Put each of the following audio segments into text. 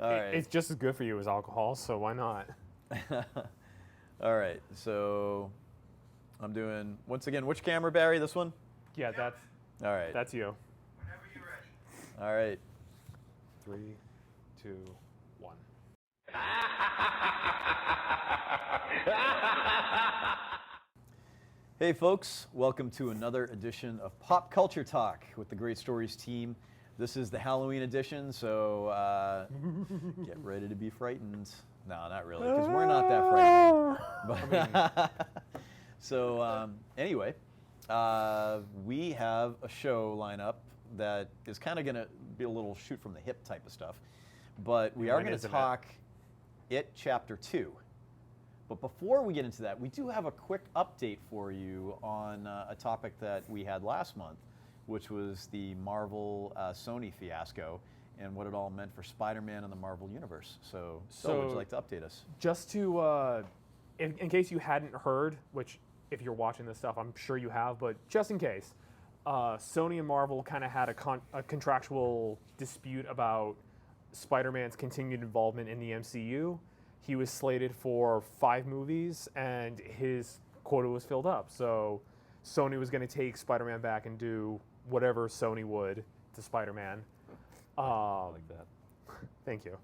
All right. It's just as good for you as alcohol, so why not? All right. So I'm doing, once again, which camera, Barry? This one? Yeah, All right. that's you. Whenever you're ready. All right. 3, 2, 1. Hey folks, welcome to another edition of Pop Culture Talk with the Great Stories team. This is the Halloween edition, so get ready to be frightened. No, not really, because we're not that frightening. So anyway, we have a show lineup that is kind of going to be a little shoot from the hip type of stuff, but we are going to talk It Chapter 2. But before we get into that, we do have a quick update for you on a topic that we had last month, which was the Marvel-Sony fiasco and what it all meant for Spider-Man and the Marvel Universe. So would you like to update us? Just to, in case you hadn't heard, which if you're watching this stuff, I'm sure you have, but just in case, Sony and Marvel kind of had a contractual dispute about Spider-Man's continued involvement in the MCU. He was slated for 5 movies, and his quota was filled up. So Sony was going to take Spider-Man back and do whatever Sony would to Spider-Man. I like that. Thank you.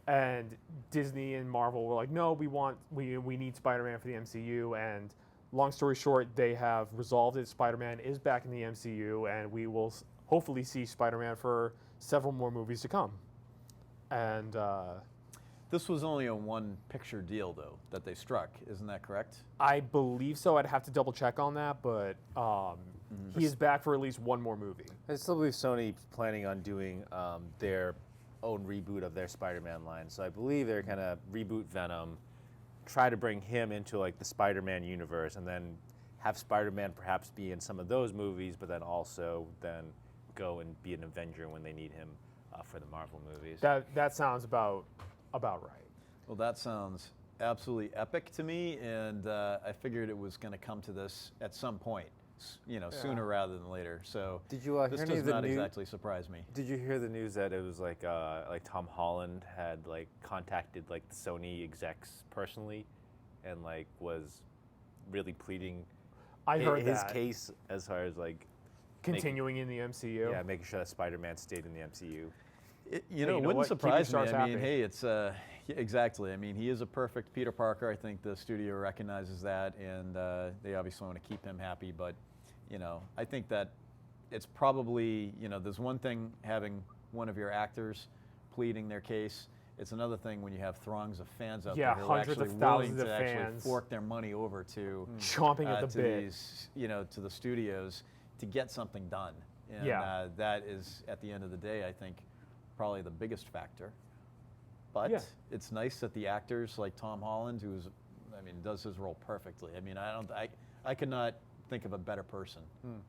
And Disney and Marvel were like, no, we need Spider-Man for the MCU. And long story short, they have resolved it. Spider-Man is back in the MCU, and we will hopefully see Spider-Man for several more movies to come. And This was only a one-picture deal, though, that they struck. Isn't that correct? I believe so. I'd have to double check on that, but he is back for at least one more movie. I still believe Sony's planning on doing their own reboot of their Spider-Man line. So I believe they're going to reboot Venom, try to bring him into like the Spider-Man universe, and then have Spider-Man perhaps be in some of those movies, but then also then go and be an Avenger when they need him for the Marvel movies. That sounds about right. Well, that sounds absolutely epic to me, and I figured it was going to come to this at some point, sooner rather than later. So Did you this hear any does of the not news? exactly surprise me. Did you hear the news that it was like Tom Holland had like contacted like the Sony execs personally, and like was really pleading I heard his that. case as far as like Continuing in the MCU. yeah, making sure that Spider-Man stayed in the MCU. It you know wouldn't what? Keep surprise me. your stars I mean, happy. hey, it's exactly. I mean, he is a perfect Peter Parker. I think the studio recognizes that, and they obviously want to keep him happy. But I think that it's probably there's one thing having one of your actors pleading their case. It's another thing when you have throngs of fans out there who are hundreds actually of willing thousands to of actually fans fork their money over to chomping at the to bit. these, to the studios to get something done. And Yeah. that is, at the end of the day, I think, probably the biggest factor. But Yeah. it's nice that the actors like Tom Holland, does his role perfectly. I mean, I could not think of a better person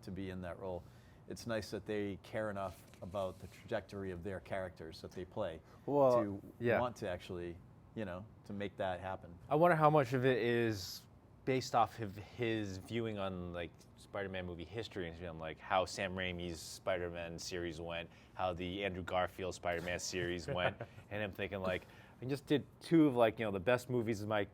to be in that role. It's nice that they care enough about the trajectory of their characters that they play to want to actually, to make that happen. I wonder how much of it is based off of his viewing on like Spider-Man movie history and on like how Sam Raimi's Spider-Man series went, how the Andrew Garfield Spider-Man series went, and him thinking like, I just did 2 of like the best movies of my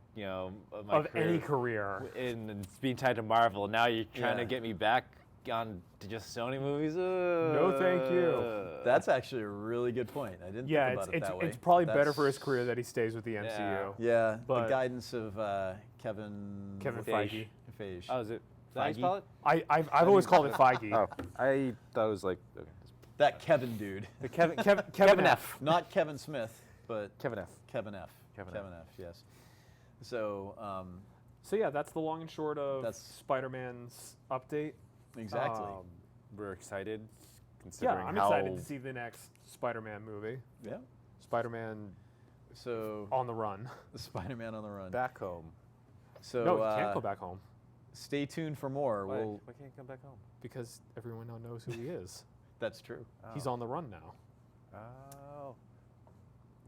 Of any career. and being tied to Marvel. Now you're trying to get me back on to just Sony movies. No, thank you. That's actually a really good point. I didn't think about it that way. It's probably better for his career that he stays with the MCU. Yeah, But- the guidance of Kevin Feige. Feige. Oh, is it? Is that how you Feige? spell it? I've always called it Feige. Oh, I thought it was like okay. That Kevin dude. The Kevin F. Not Kevin Smith, but Kevin F. Kevin F. Kevin F. Yes. So, So yeah, that's the long and short of That's- Spider-Man's update. exactly. We're excited, Yeah, considering I'm how excited to see the next Spider-Man movie. Yeah. Spider-Man So, on the run. Spider-Man on the run. back home. So, No, he can't go back home stay tuned for more. Why We'll, can't he come back home? because everyone now knows who he is. that's true. He's on the run now. Oh.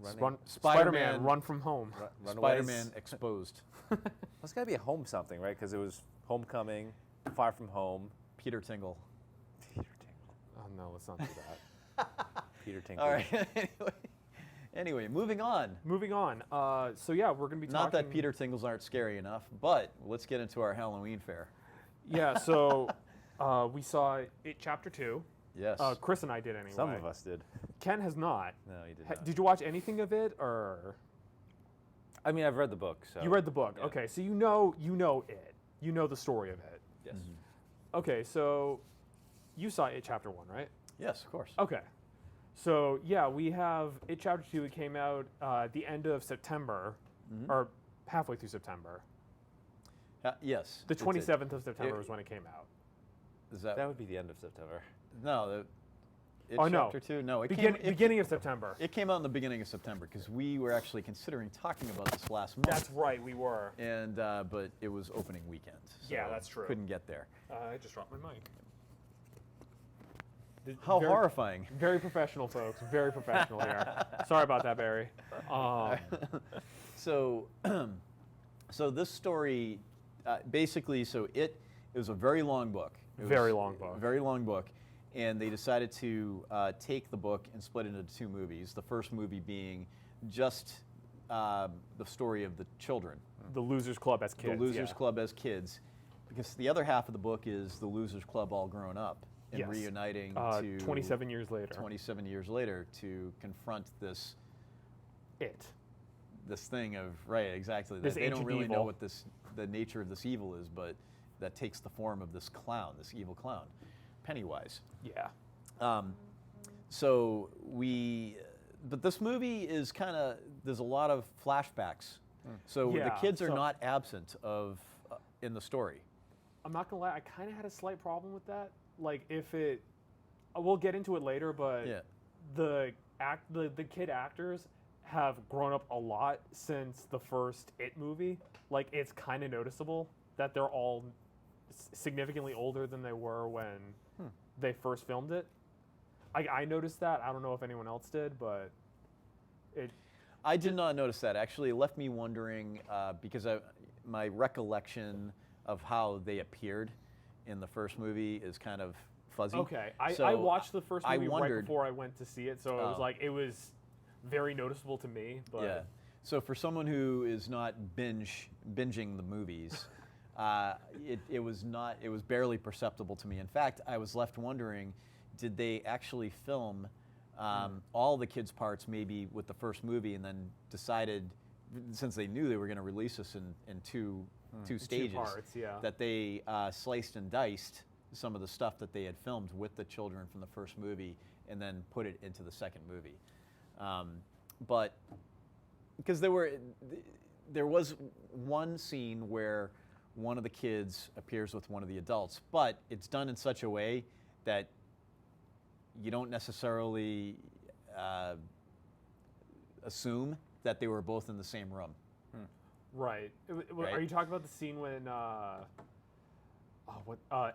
Run, Spider-Man- Spider-Man, run from home. Spider-Man exposed. That's got to be a home something, right? Because it was Homecoming, Far From Home, Peter Tingle. Peter Tingle. Oh no, let's not do that. Peter Tingle. All right. Anyway, moving on. Moving on. So yeah, we're gonna be Not talking. that Peter Tingles aren't scary enough, but let's get into our Halloween fare. Yeah. So we saw it Chapter 2. Yes. Chris and I did anyway. Some of us did. Ken has not. No, you did not. Did you watch anything of it, or I mean, I've read the book. So you read the book? yeah. Okay, so you know it. You know the story of it. Yes. Okay, so you saw it Chapter 1, right? Yes, of course. Okay. So yeah, we have it Chapter 2. It came out the end of September, or halfway through September. Yes. The it did. 27th of September It- was when it came out. Is that? That would be the end of September. No. It Oh, no. Chapter 2. No. It Beginning of September. It came out in the beginning of September because we were actually considering talking about this last month. That's right, we were. And but it was opening weekend. So Yeah, that's true. Couldn't get there. I just dropped my mic. How Very- horrifying. Very professional, folks. Very professional here. Sorry about that, Barry. So, so this story, basically, so it was a very long book. It was Very long book. a Very long book, and they decided to take the book and split it into two movies. The first movie being just the story of the children, The Losers Club as kids. the Losers yeah. Club as kids, because the other half of the book is the Losers Club all grown up and Yes. reuniting to 27 years later. 27 years later to confront this thing of exactly This that they don't ancient really know evil. what the nature of this evil is, but that takes the form of this clown, this evil clown, Pennywise. Yeah. But this movie is kind of, there's a lot of flashbacks, so the Yeah, kids are so- not absent of in the story. I'm not gonna lie, I kind of had a slight problem with that. Like, if it, we'll get into it later, but Yeah. the kid actors have grown up a lot since the first It movie. Like, it's kind of noticeable that they're all significantly older than they were when they first filmed it. I noticed that. I don't know if anyone else did, but I did not notice that. Actually, it left me wondering because my recollection of how they appeared in the first movie is kind of fuzzy. okay. I So watched the first I movie right wondered- before I went to see it, so it was very noticeable to me. But Yeah. So for someone who is not binging the movies, it was barely perceptible to me. In fact, I was left wondering, did they actually film all the kids' parts maybe with the first movie and then decided, since they knew they were going to release this in two stages, parts, yeah. that they sliced and diced some of the stuff that they had filmed with the children from the first movie and then put it into the second movie. But because there was one scene where one of the kids appears with one of the adults, but it's done in such a way that you don't necessarily assume that they were both in the same room. Right. Right. Are you talking about the scene when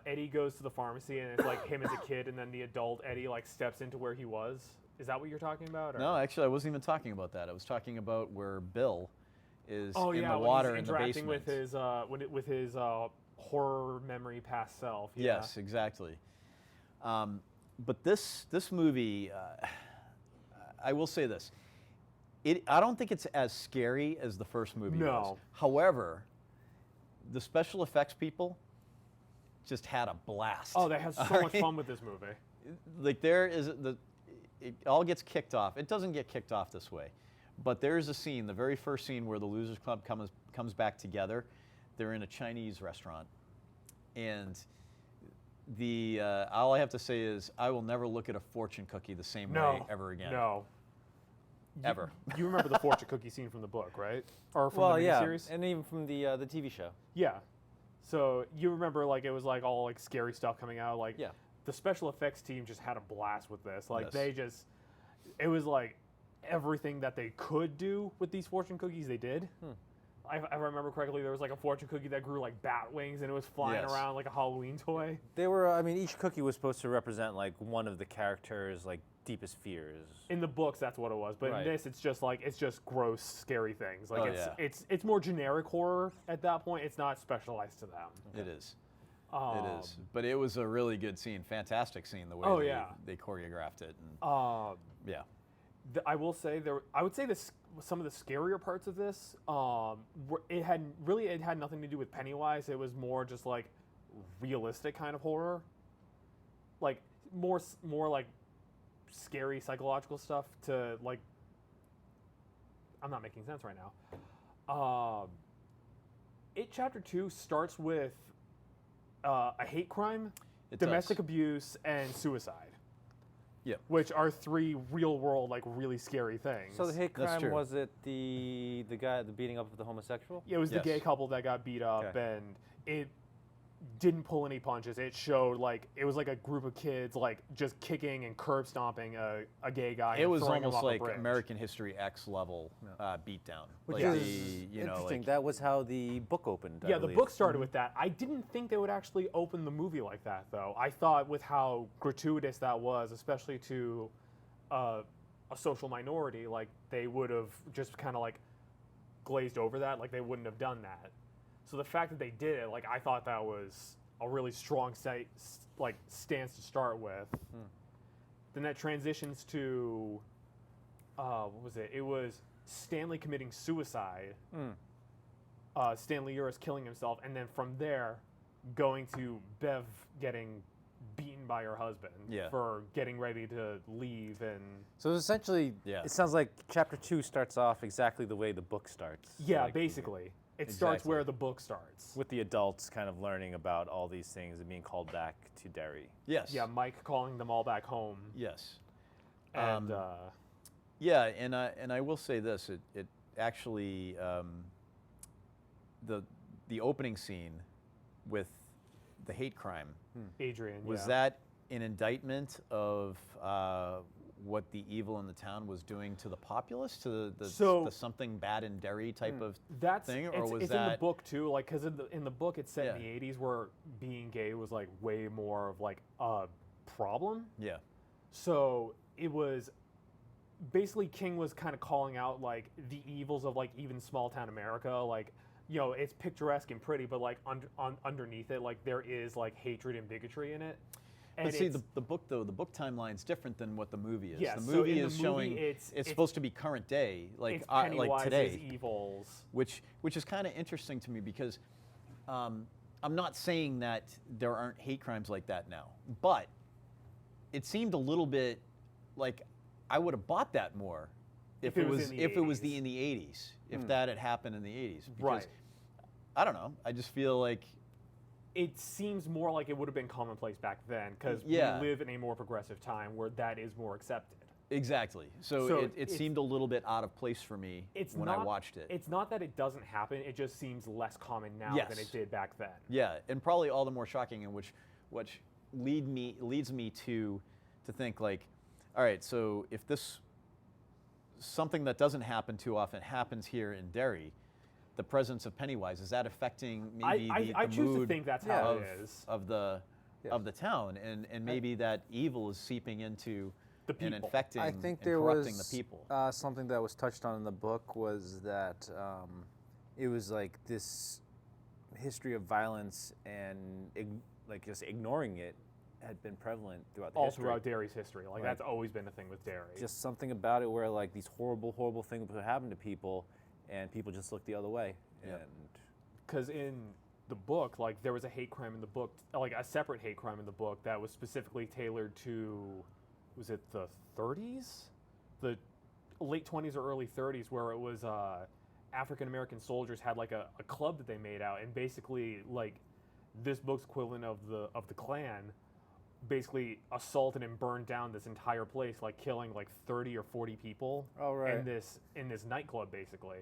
Eddie goes to the pharmacy and it's like him as a kid, and then the adult Eddie like steps into where he was? Is that what you're talking about? Or? No, actually, I wasn't even talking about that. I was talking about where Bill is Oh in yeah, the when water he's in the interacting basement. with his horror memory past self. Yeah. Yes, exactly. But this movie, I will say this: I don't think it's as scary as the first movie was. No. However, the special effects people just had a blast. Oh, they had so much fun with this movie. Like it all gets kicked off. It doesn't get kicked off this way, but there is a scene, the very first scene where the Losers Club comes back together. They're in a Chinese restaurant, and all I have to say is I will never look at a fortune cookie the same way ever again. No. Ever. You remember the fortune cookie scene from the book, right? Or from Well, the yeah, miniseries? and even from the TV show. Yeah. So you remember like it was like all like scary stuff coming out. Like Yeah. the special effects team just had a blast with this. Like Yes. it was like everything that they could do with these fortune cookies they did. If I remember correctly, there was like a fortune cookie that grew like bat wings and it was flying Yes. around like a Halloween toy. They were, I mean, each cookie was supposed to represent like one of the characters' like deepest fears. In the books, that's what it was, but Right. in this, it's just gross, scary things. Like Oh, it's more generic horror at that point. It's not specialized to them. It is. It is. But it was a really good scene, fantastic scene, the way Oh, yeah. they choreographed it. And, yeah. I will say I would say this some of the scarier parts of this. It had nothing to do with Pennywise. It was more just like realistic kind of horror, like more like scary psychological stuff. To like, I'm not making sense right now. Chapter 2 starts with a hate crime, domestic abuse, and suicide. Yeah. Which are 3 real world, like really scary things. So the hate That's crime, true. was it the guy, the beating up of the homosexual? Yeah, it was Yes. the gay couple that got beat up, Okay. and it didn't pull any punches. It showed like it was like a group of kids like just kicking and curb stomping a gay guy. It and was throwing him almost off a like bridge. American History X level beatdown. Which Like is you know, interesting. like, That was how the book opened. I Yeah, the believe. book started with that. I didn't think they would actually open the movie like that, though. I thought with how gratuitous that was, especially to a social minority, like they would have just kind of like glazed over that, like they wouldn't have done that. So the fact that they did it, like I thought that was a really strong stance to start with. Then that transitions to what was it? It was Stanley committing suicide. Stanley Uris killing himself, and then from there, going to Bev getting beaten by her husband for getting ready to leave. And So essentially, Yeah. it sounds like chapter 2 starts off exactly the way the book starts. yeah, Like, basically, it starts Exactly. where the book starts. With the adults kind of learning about all these things and being called back to Derry. yes. Yeah, Mike calling them all back home, Yes. and Yeah, and I will say this: it actually the opening scene with the hate crime Adrian. was yeah. that an indictment of what the evil in the town was doing to the populace, to the So- something bad in Derry type of That's thing, or it's, was it's in the that book too, like because in the book it's set in Yeah. the '80s where being gay was like way more of like a problem. yeah So it was basically King was kind of calling out like the evils of like even small town America, like it's picturesque and pretty, but like underneath it, like there is like hatred and bigotry in it. And But see, it's- the book though, the book timeline's different than what the movie is. Yeah, the so movie in the is movie, showing it's supposed to be current day, like it's like Pennywise's today, evils. which is kind of interesting to me because I'm not saying that there aren't hate crimes like that now, but it seemed a little bit like I would have bought that more if it was in the if it was 80s. in the 80s, if that had happened in the 80s. Because, Right. I don't know. I just feel like It seems more like it would have been commonplace back then because Yeah. we live in a more progressive time where that is more accepted. exactly. So, So it it's- seemed a little bit out of place for me It's when not, I watched it. It's not that it doesn't happen; it just seems less common now Yes. than it did back then. Yeah, and probably all the more shocking, in which leads me to think like, all right, so if this something that doesn't happen too often happens here in Derry, the presence of Pennywise, is that affecting maybe I the choose mood to think that's how of, it is. of the of the town, and maybe that evil is seeping into The and people. infecting I think and there corrupting was the people. something that was touched on in the book was that it was like this history of violence and like just ignoring it had been prevalent throughout the All history. throughout Derry's history, like Right. that's always been a thing with Derry. Just something about it where like these horrible, horrible things would happen to people, and people just look the other way. Yep. And Because in the book, like there was a hate crime in the book, like a separate hate crime in the book that was specifically tailored to, was it the 30s, the late 20s or early 30s, where it was African American soldiers had like a club that they made out, and basically like this book's equivalent of the Klan, basically assaulted and burned down this entire place, like killing like 30 or 40 people Oh, right. in this nightclub basically.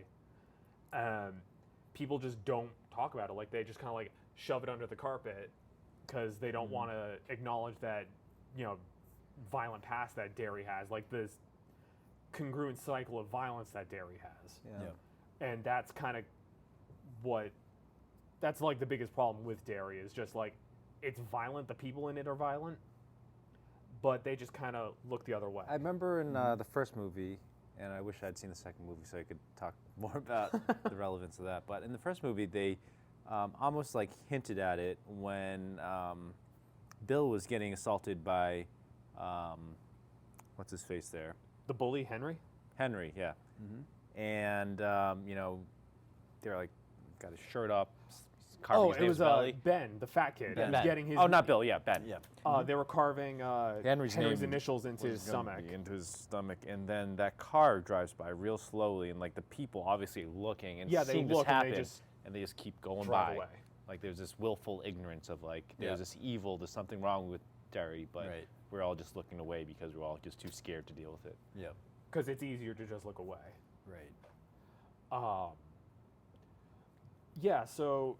People just don't talk about it. Like they just kind of like shove it under the carpet because they don't want to acknowledge that violent past that Derry has, like this congruent cycle of violence that Derry has. Yeah. And that's kind of that's like the biggest problem with Derry is just like it's violent, the people in it are violent, but they just kind of look the other way. I remember in the first movie, and I wish I'd seen the second movie so I could talk more about the relevance of that. But in the first movie, they almost like hinted at it when Bill was getting assaulted by what's his face there, the bully Henry. Henry, yeah. Mm-hmm. And they're like got his shirt up, carving Oh, his it name's was belly. Ben, the fat kid. Ben. He was getting his. Oh, not Bill. Yeah, Ben. Yeah. They were carving Henry's name initials into his was gonna stomach. be into his stomach, and then that car drives by real slowly, and like the people obviously looking and Yeah, they seeing look this and they happen, just and they just keep going drive by. away. Like there's this willful ignorance of like there's Yeah. this evil, there's something wrong with Derry, but Right. we're all just looking away because we're all just too scared to deal with it. Yep. Because it's easier to just look away. Right. Yeah, so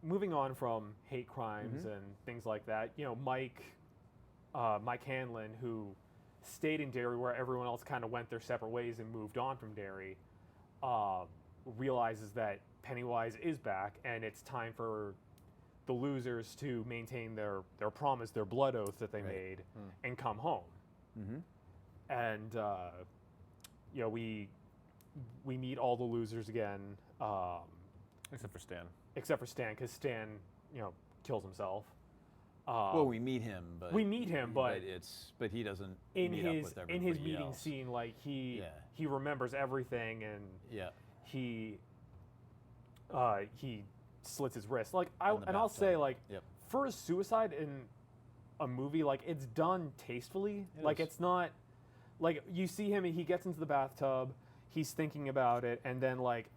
moving on from hate crimes Mm-hmm. and things like that, Mike Hanlon, who stayed in Derry where everyone else kind of went their separate ways and moved on from Derry, realizes that Pennywise is back and it's time for the losers to maintain their promise, their blood oath that they Right. made, and come home. Mm-hmm. And we meet all the losers again, Except for Stan. except for Stan, because Stan kills himself. Well, we meet him, but we meet him, but but he doesn't in meet up his with in his everybody meeting else. scene, like he Yeah. remembers everything, and Yeah. he slits his wrist. Like In the I'll say, bathtub. like Yep. for a suicide in a movie, like it's done tastefully. It Like is. it's not like you see him, he gets into the bathtub, he's thinking about it, and then like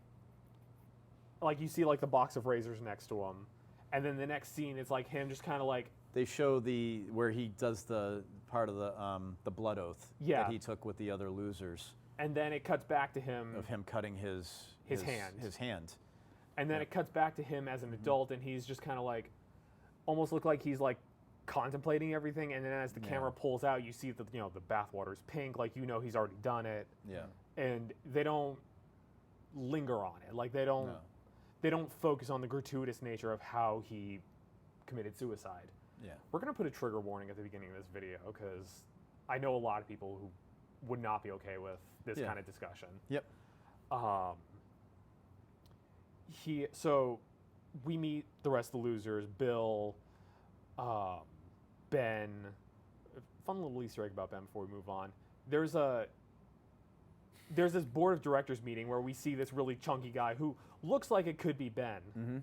you see like the box of razors next to him, and then the next scene it's like him just kind of like They show where he does the part of the blood oath Yeah. that he took with the other losers and then it cuts back to him, of him cutting his hand. His hand. and then Yeah. it cuts back to him as an adult, and he's just kind of like almost look like he's like contemplating everything, and then as the Yeah. camera pulls out, you see that the bathwater's pink, like he's already done it, Yeah. and they don't linger on it, like they don't No. they don't focus on the gratuitous nature of how he committed suicide. Yeah. We're gonna put a trigger warning at the beginning of this video because I know a lot of people who would not be okay with this Yeah. kind of discussion. Yep. So we meet the rest of the losers, Bill, Ben. Fun little Easter egg about Ben before we move on. There's this board of directors meeting where we see this really chunky guy who looks like it could be Ben. Mm-hmm.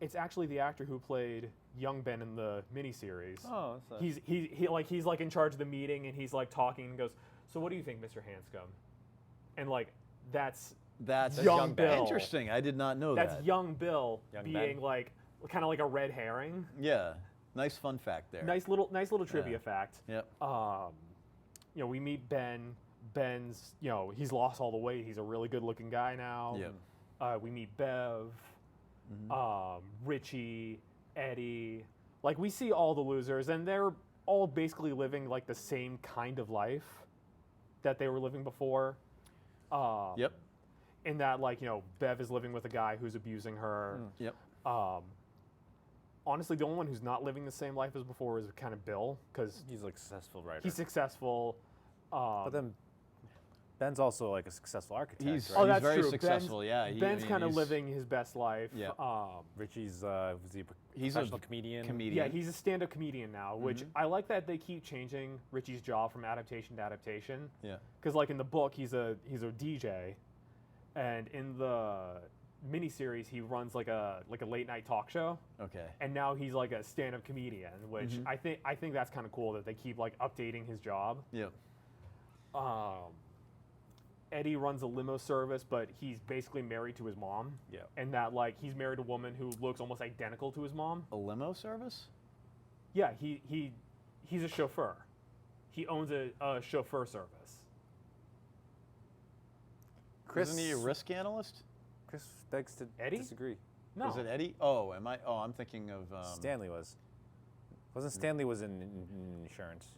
It's actually the actor who played young Ben in the miniseries. Oh, that's He's like in charge of the meeting, and he's like talking and goes, "So what do you think, Mr. Hanscom?" And like that's That's young Bill. Interesting. I did not know That's that. young Bill Young being Ben. like kind of like a red herring. Yeah. Nice fun fact there. Nice little trivia Yeah. fact. Yep. We meet Ben. Ben's he's lost all the weight. He's a really good looking guy now. Yep. We meet Bev, Richie, Eddie. Like we see all the losers, and they're all basically living like the same kind of life that they were living before. Yep. In that, like, Bev is living with a guy who's abusing her. Yep. Honestly, the only one who's not living the same life as before is kind of Bill, because he's like a successful writer. he's successful. But then Ben's also like a successful architect. He's- right? Oh, He's that's very true. successful, yeah. Ben's kind of living his best life. Yeah. Richie's was he a He's a professional comedian? comedian. Yeah, he's a stand-up comedian now, which I like that they keep changing Richie's job from adaptation to adaptation. Yeah. Because like in the book, he's a DJ, and in the miniseries, he runs like a late night talk show. Okay. And now he's like a stand-up comedian, which I think that's kind of cool that they keep like updating his job. Yep. Eddie runs a limo service, but he's basically married to his mom. Yeah. And that like he's married a woman who looks almost identical to his mom. A limo service? Yeah, he's a chauffeur. He owns a chauffeur service. Chris, Isn't he a risk analyst? Chris begs to Eddie? disagree. No, Is it Eddie? Oh, am I? Oh, I'm thinking of. Stanley was. Wasn't Stanley was in insurance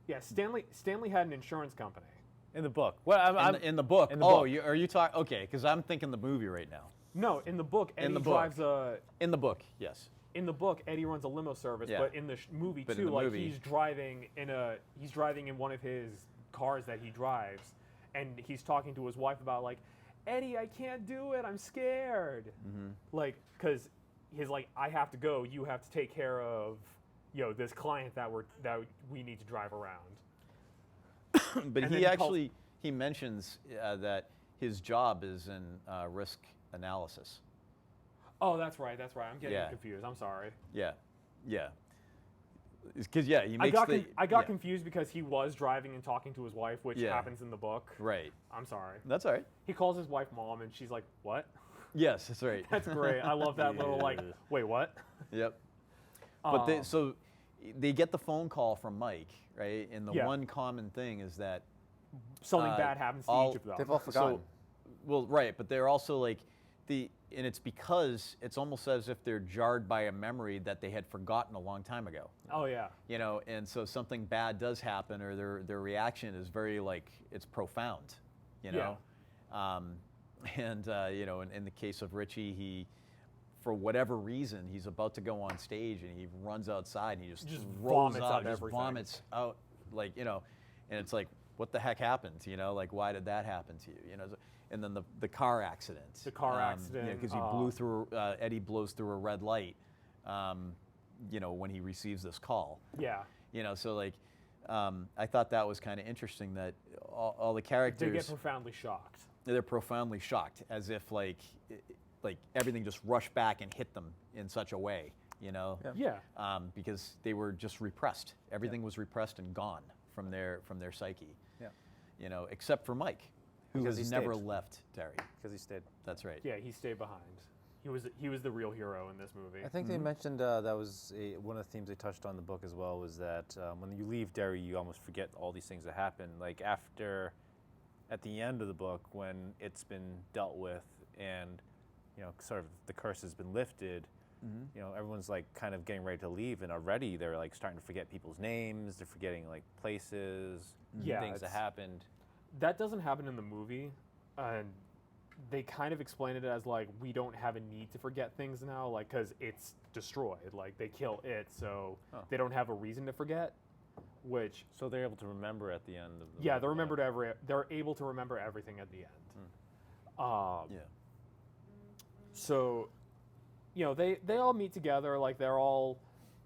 yeah, Stanley had an insurance company. in the book? Well, in the book. in the Oh, book. are you talking? Okay, because I'm thinking the movie right now. No, in the book, Eddie the book. drives a. In the book, yes. In the book, Eddie runs a limo service, Yeah. but in the movie But in too, the like movie- he's driving in one of his cars that he drives, and he's talking to his wife about like, Eddie, I can't do it, I'm scared. Like, cause he's like, I have to go, you have to take care of, this client that we need to drive around. But And then he he calls- actually he mentions that his job is in risk analysis. Oh, that's right. That's right. I'm getting Yeah. confused. I'm sorry. Yeah, yeah. Because he I makes got the I got yeah. confused because he was driving and talking to his wife, which Yeah. happens in the book. Right. I'm sorry. That's all right. He calls his wife mom, and she's like, "What?" Yes, that's right. That's great. I love that little like, Yeah. "Wait, what?" Yep. But Um, so they get the phone call from Mike, right? And the Yeah. one common thing is that Something bad happens to all- each of them. They've all forgotten. well, right, but they're also like and it's because it's almost as if they're jarred by a memory that they had forgotten a long time ago. Oh yeah. You know, and so something bad does happen, or their reaction is very like it's profound. You know, and you know, in the case of Richie, he, for whatever reason, he's about to go on stage and he runs outside and he just rolls vomits out, out just everything. vomits out, like, you know, and it's like, what the heck happened? You know, like, why did that happen to you? You know, and then the car accident. The car accident, because he blew through. Eddie blows through a red light. You know, when he receives this call. Yeah. You know, so like, I thought that was kind of interesting that all the They characters get profoundly shocked. they're profoundly shocked, as if like everything just rushed back and hit them in such a way, you know, Yeah. because they were just repressed. Everything was repressed and gone from their psyche. Yeah. You know, except for Mike, who Because has he never stayed. left Terry. Because he stayed. That's right. Yeah. He stayed behind. He was the real hero in this movie. I think they mentioned that was one of the themes they touched on in the book as well, was that when you leave Derry, you almost forget all these things that happen. Like at the end of the book, when it's been dealt with and, you know, sort of the curse has been lifted, you know, everyone's like kind of getting ready to leave, and already they're like starting to forget people's names, they're forgetting like places, Yeah, things that it's- happened. That doesn't happen in the movie, and they kind of explain it as like we don't have a need to forget things now, like because it's destroyed, like they kill it, so Oh. they don't have a reason to forget. Which So they're able to remember at the end of the yeah, book, they're able to remember everything at the end. Yeah. So, you know, they all meet together, like they're all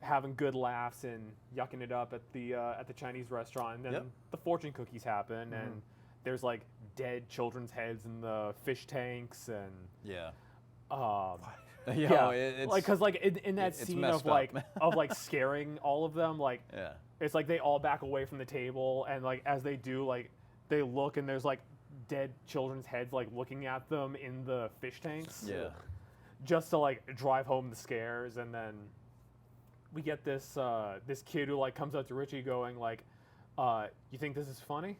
having good laughs and yucking it up at the Chinese restaurant, and then Yep. the fortune cookies happen, and there's like dead children's heads in the fish tanks, and Yeah. yeah, know, it's like because like in that it's scene messed of like up. of like scaring all of them, like yeah. it's like they all back away from the table, and like as they do, like they look, and there's like dead children's heads like looking at them in the fish tanks. Yeah. Just to like drive home the scares, and then we get this this kid who like comes up to Richie going like, "You think this is funny?"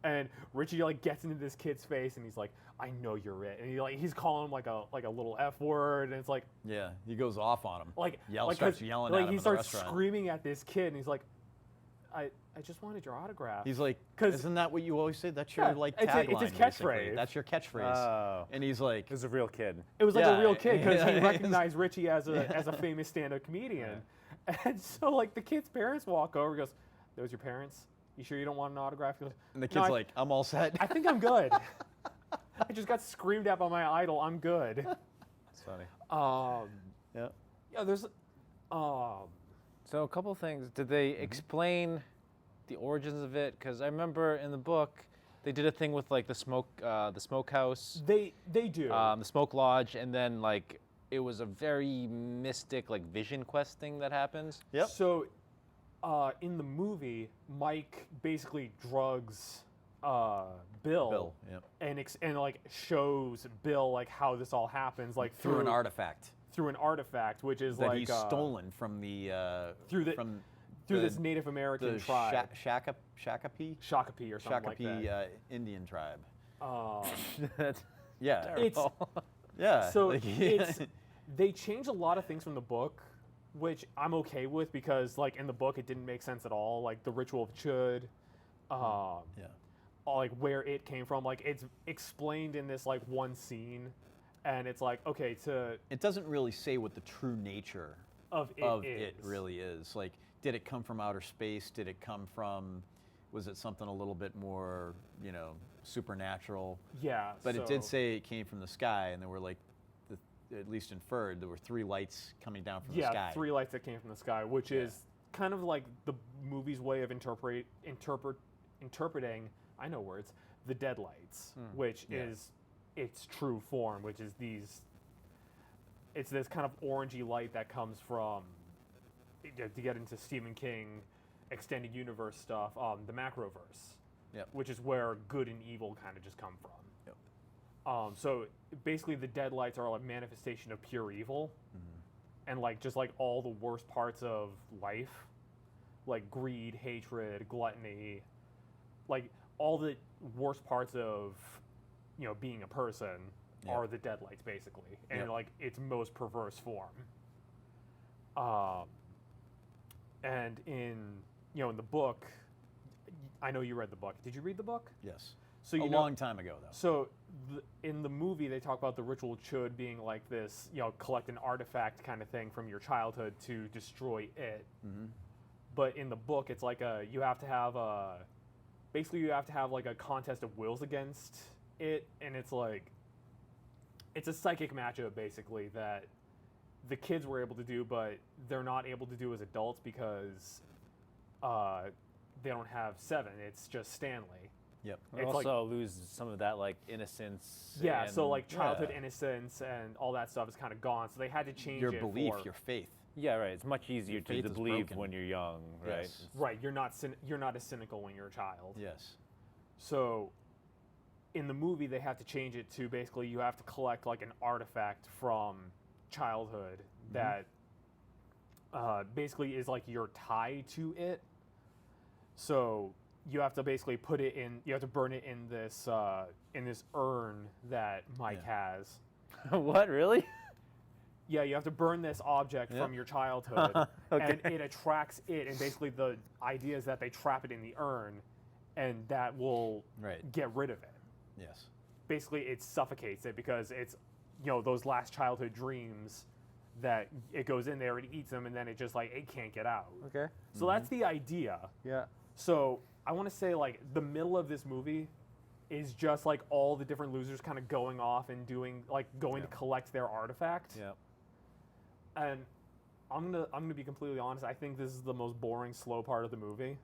And Richie like gets into this kid's face, and he's like, "I know you're it," and he's calling him like a little F word, and it's like Yeah. He goes off on him. Starts 'cause, yelling like at him he in the starts restaurant. screaming at this kid, and he's like, I just wanted your autograph. He's like, 'Cause- isn't that what you always say? That's your Yeah, like it's tagline. his basically. catchphrase. That's your catchphrase. Oh. And he's like, It was a real kid. It was like Yeah, a real kid because he yeah. recognized Richie as a famous stand-up comedian, and so like the kid's parents walk over, and goes, "Those your parents? You sure you don't want an autograph?" He goes, and the "No, kid's I- like, I'm all set. I think I'm good. I just got screamed at by my idol. I'm good." It's funny. yeah. Yeah, there's So a couple things. Did they explain the origins of it? Because I remember in the book they did a thing with like the smokehouse, they do. the smoke lodge, and then like it was a very mystic like vision quest thing that happens. Yep. So, in the movie, Mike basically drugs Bill, Yep. and like shows Bill like how this all happens, like Through an artifact through an artifact, which is that like he's stolen from the through the- from through the- this Native American the tribe, Shakopee Shakopee or something like that. Indian tribe. That's Yeah. It's Yeah. so like, it's they change a lot of things from the book, which I'm okay with because like in the book it didn't make sense at all. Like the ritual of Chud, yeah. like where it came from. Like it's explained in this like one scene, and it's like okay It doesn't really say what the true nature of it of is. it really is. Like, did it come from outer space? Did it come from? Was it something a little bit more, you know, supernatural? Yeah, But it did so- say it came from the sky, and there were like, at least inferred, there were 3 lights coming down from the yeah, sky. 3 lights that came from the sky, which Yeah. is kind of like the movie's way of interpreting, I know words, the deadlights, which Yeah. is its true form, which is it's this kind of orangey light that comes from, to get into Stephen King extended universe stuff, the macroverse, Yep. which is where good and evil kind of just come from. Yep. So basically the deadlights are a manifestation of pure evil, and like just like all the worst parts of life, like greed, hatred, gluttony, like all the worst parts of being a person Yep. are the deadlights basically, and Yep. like its most perverse form. And in in the book, I know you read the book. Did you read the book? Yes. So A long time ago, though. So in the movie, they talk about the ritual chud being like this, collect an artifact kind of thing from your childhood to destroy it. But in the book, it's like you have to have like a contest of wills against it, and it's like it's a psychic matchup basically that the kids were able to do, but they're not able to do as adults because they don't have Seven. It's just Stanley. Yep. We It's also lose some of that like innocence. Yeah, and, so like childhood Yeah. innocence and all that stuff is kind of gone. So they had to change Your it belief, for, your faith. Yeah, right. It's much easier faith to is believe broken. when you're young, right? Yes. right. You're not as cynical when you're a child. Yes. So in the movie, they have to change it to basically you have to collect like an artifact from childhood that basically is like your tie to it. So you have to basically put it in. You have to burn it in this urn that Mike has. What, really? Yeah, you have to burn this object Yep. from your childhood, Okay. and it attracts it. And basically, the idea is that they trap it in the urn, and that will Right. get rid of it. Yes. Basically, it suffocates it because it's those last childhood dreams that it goes in there and eats them, and then it just like it can't get out. Okay. So that's the idea. Yeah. So I want to say like the middle of this movie is just like all the different losers kind of going off and going to collect their artifact. Yeah. And I'm gonna be completely honest. I think this is the most boring, slow part of the movie.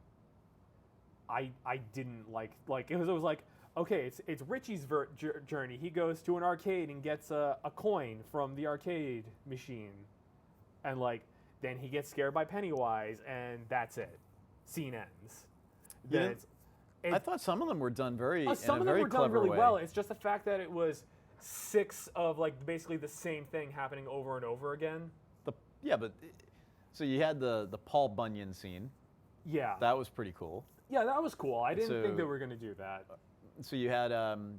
I didn't like it was like okay, it's Richie's journey. He goes to an arcade and gets a coin from the arcade machine, and like then he gets scared by Pennywise, and that's it. Scene ends. Yeah. Then I thought some of them were done very in some a of them very were done clever really way. well. It's just the fact that it was 6 of like basically the same thing happening over and over again. So you had the Paul Bunyan scene. Yeah, That was pretty cool. yeah, that was cool. I didn't think they So- were gonna do that. So you had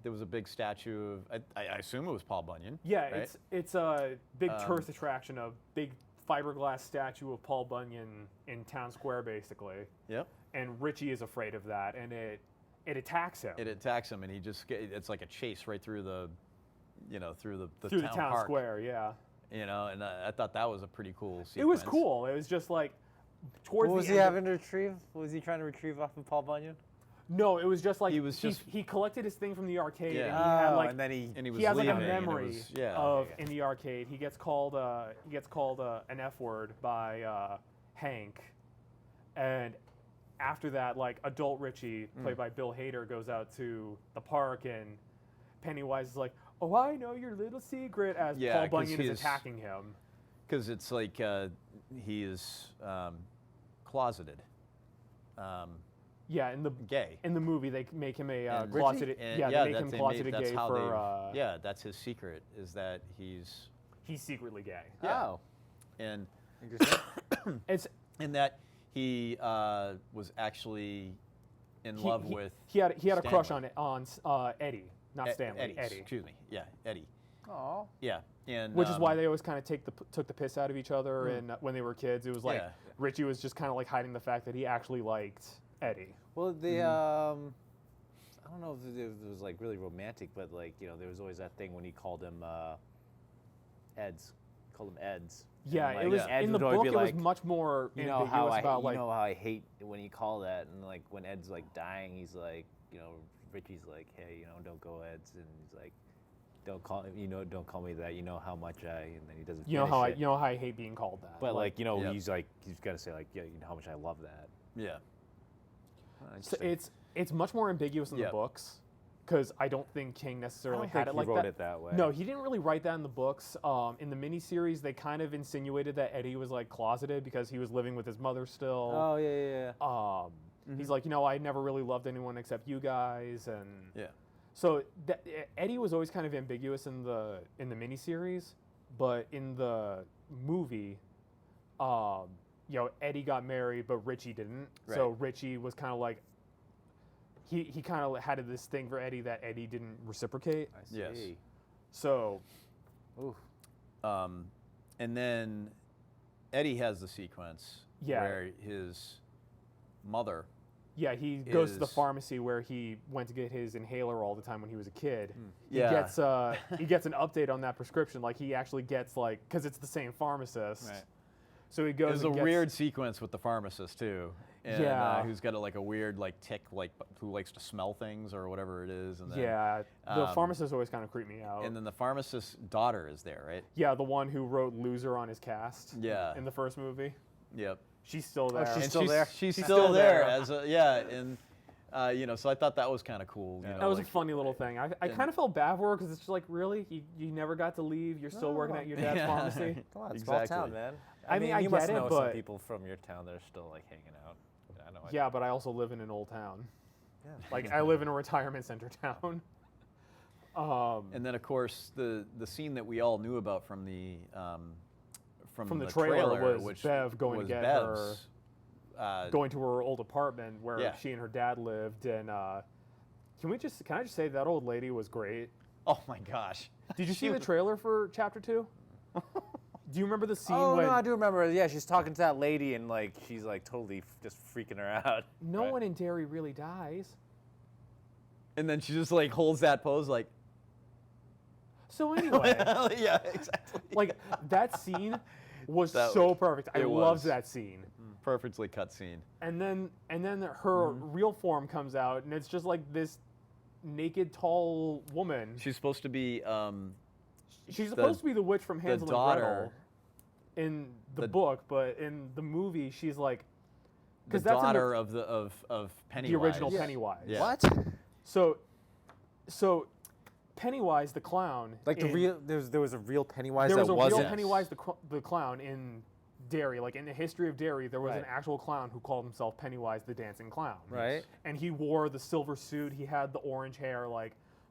there was a big statue of I assume it was Paul Bunyan. Yeah, right? it's a big tourist attraction, a big fiberglass statue of Paul Bunyan in town square, basically. Yep. And Richie is afraid of that, and it attacks him It attacks him, and he just it's like a chase right through the through the through town the town park. square. Yeah, And I thought that was a pretty cool sequence. it was cool. It was just like towards What was the he end. having to retrieve? What was he trying to retrieve off of Paul Bunyan? No, it was just like He collected his thing from the arcade. Yeah. And he had like and then he. And he was he has like a leaving, and it memory was- yeah. of in the arcade. He gets called an F word by Hank, and after that, like adult Richie, played by Bill Hader, goes out to the park, and Pennywise is like, "Oh, I know your little secret," as Yeah, Paul 'cause Bunyan is he's- attacking him. Because it's like he is closeted, Yeah, in the gay. movie they make him a And closeted. and Yeah, they make him closeted that's gay how for. yeah, that's his secret is that he's He's secretly gay. yeah. Oh. and It's that he was actually in love with He had a crush Stanley. on Eddie, not Stanley. Eddie. Excuse me. Yeah, Eddie. Oh. Yeah, and Which is why they always kind of took the piss out of each other, and when they were kids, it was like Yeah. Richie was just kind of like hiding the fact that he actually liked Eddie. Well, they I don't know if it was like really romantic, but like there was always that thing when he called him Eds, called him Eds. Yeah, And, it like, was Eds in the would always book. be It was like, much more you know ambiguous how I about like how I hate when you call that, and like when Ed's like dying, he's like Richie's like, hey, don't go Eds, and he's like, don't call don't call me that, you know how much I, and then he doesn't. you know how finish it. I hate being called that. But like Yep. he's got to say like, yeah, you know how much I love that. yeah. so it's It's much more ambiguous in the Yep. books, because I don't think King necessarily I don't had think it he like wrote that. it that way. No, he didn't really write that in the books. In the miniseries, they kind of insinuated that Eddie was like closeted because he was living with his mother still. Oh yeah. He's like, I never really loved anyone except you guys, and Yeah. so Eddie was always kind of ambiguous in the miniseries, but in the movie, Eddie got married, but Richie didn't. So Right. Richie was kind of like, he kind of had this thing for Eddie that Eddie didn't reciprocate. I see. Yes. So Oof. And then Eddie has the sequence Yeah. where his mother. yeah, he goes to the Is- pharmacy where he went to get his inhaler all the time when he was a kid. Yeah. He gets an update on that prescription. Like he actually gets because it's the same pharmacist. Right. So he goes. There's a and gets, weird sequence with the pharmacist too. And, Yeah. who's got a weird tick, who likes to smell things or whatever it is. And then, Yeah, the um, pharmacist always kind of creeped me out. And then the pharmacist's daughter is there, right? Yeah, the one who wrote "Loser" on his cast. Yeah. In the first movie, Yep. she's still there. she's And still there? She's She's still still there there. as and so I thought that was kind of cool. You know, that was like- a funny little thing. I and- kind of felt bad for her because it's just like, really, you never got to leave. You're still working at your dad's Yeah. pharmacy. Come on, small Exactly. town, man. I mean, I you get must it, know but- some people from your town that are still hanging out. I know. Yeah, but I also live in an old town. Yeah. Like I live in a retirement center town. And then of course the scene that we all knew about from the From the trailer was which Bev going to was get Bev's, going to her old apartment where Yeah. she and her dad lived, and can I just say that old lady was great? Oh my gosh! Did you see the trailer for Chapter 2? Do you remember the scene Oh when no, I do remember. Yeah, she's talking to that lady and she's totally just freaking her out. no right? one in Derry really dies? And then she just holds that pose like. So anyway, Yeah, exactly. like that scene was That- so perfect. I it loved was. that scene. Perfectly cut scene. And then her real form comes out, and it's just like this naked, tall woman. She's supposed to be She's supposed to be the witch from Hansel and daughter- Gretel in the the- book, but in the movie, she's like, the because that's in daughter of Pennywise. the original Yeah. Pennywise. Yeah. What? So Pennywise the clown. Like the in- real? There was a real Pennywise There was that a wasn't. real Pennywise the clown in Derry. Like in the history of Derry, there was an Right. actual clown who called himself Pennywise the Dancing Clown. Right. And he wore the silver suit. He had the orange hair.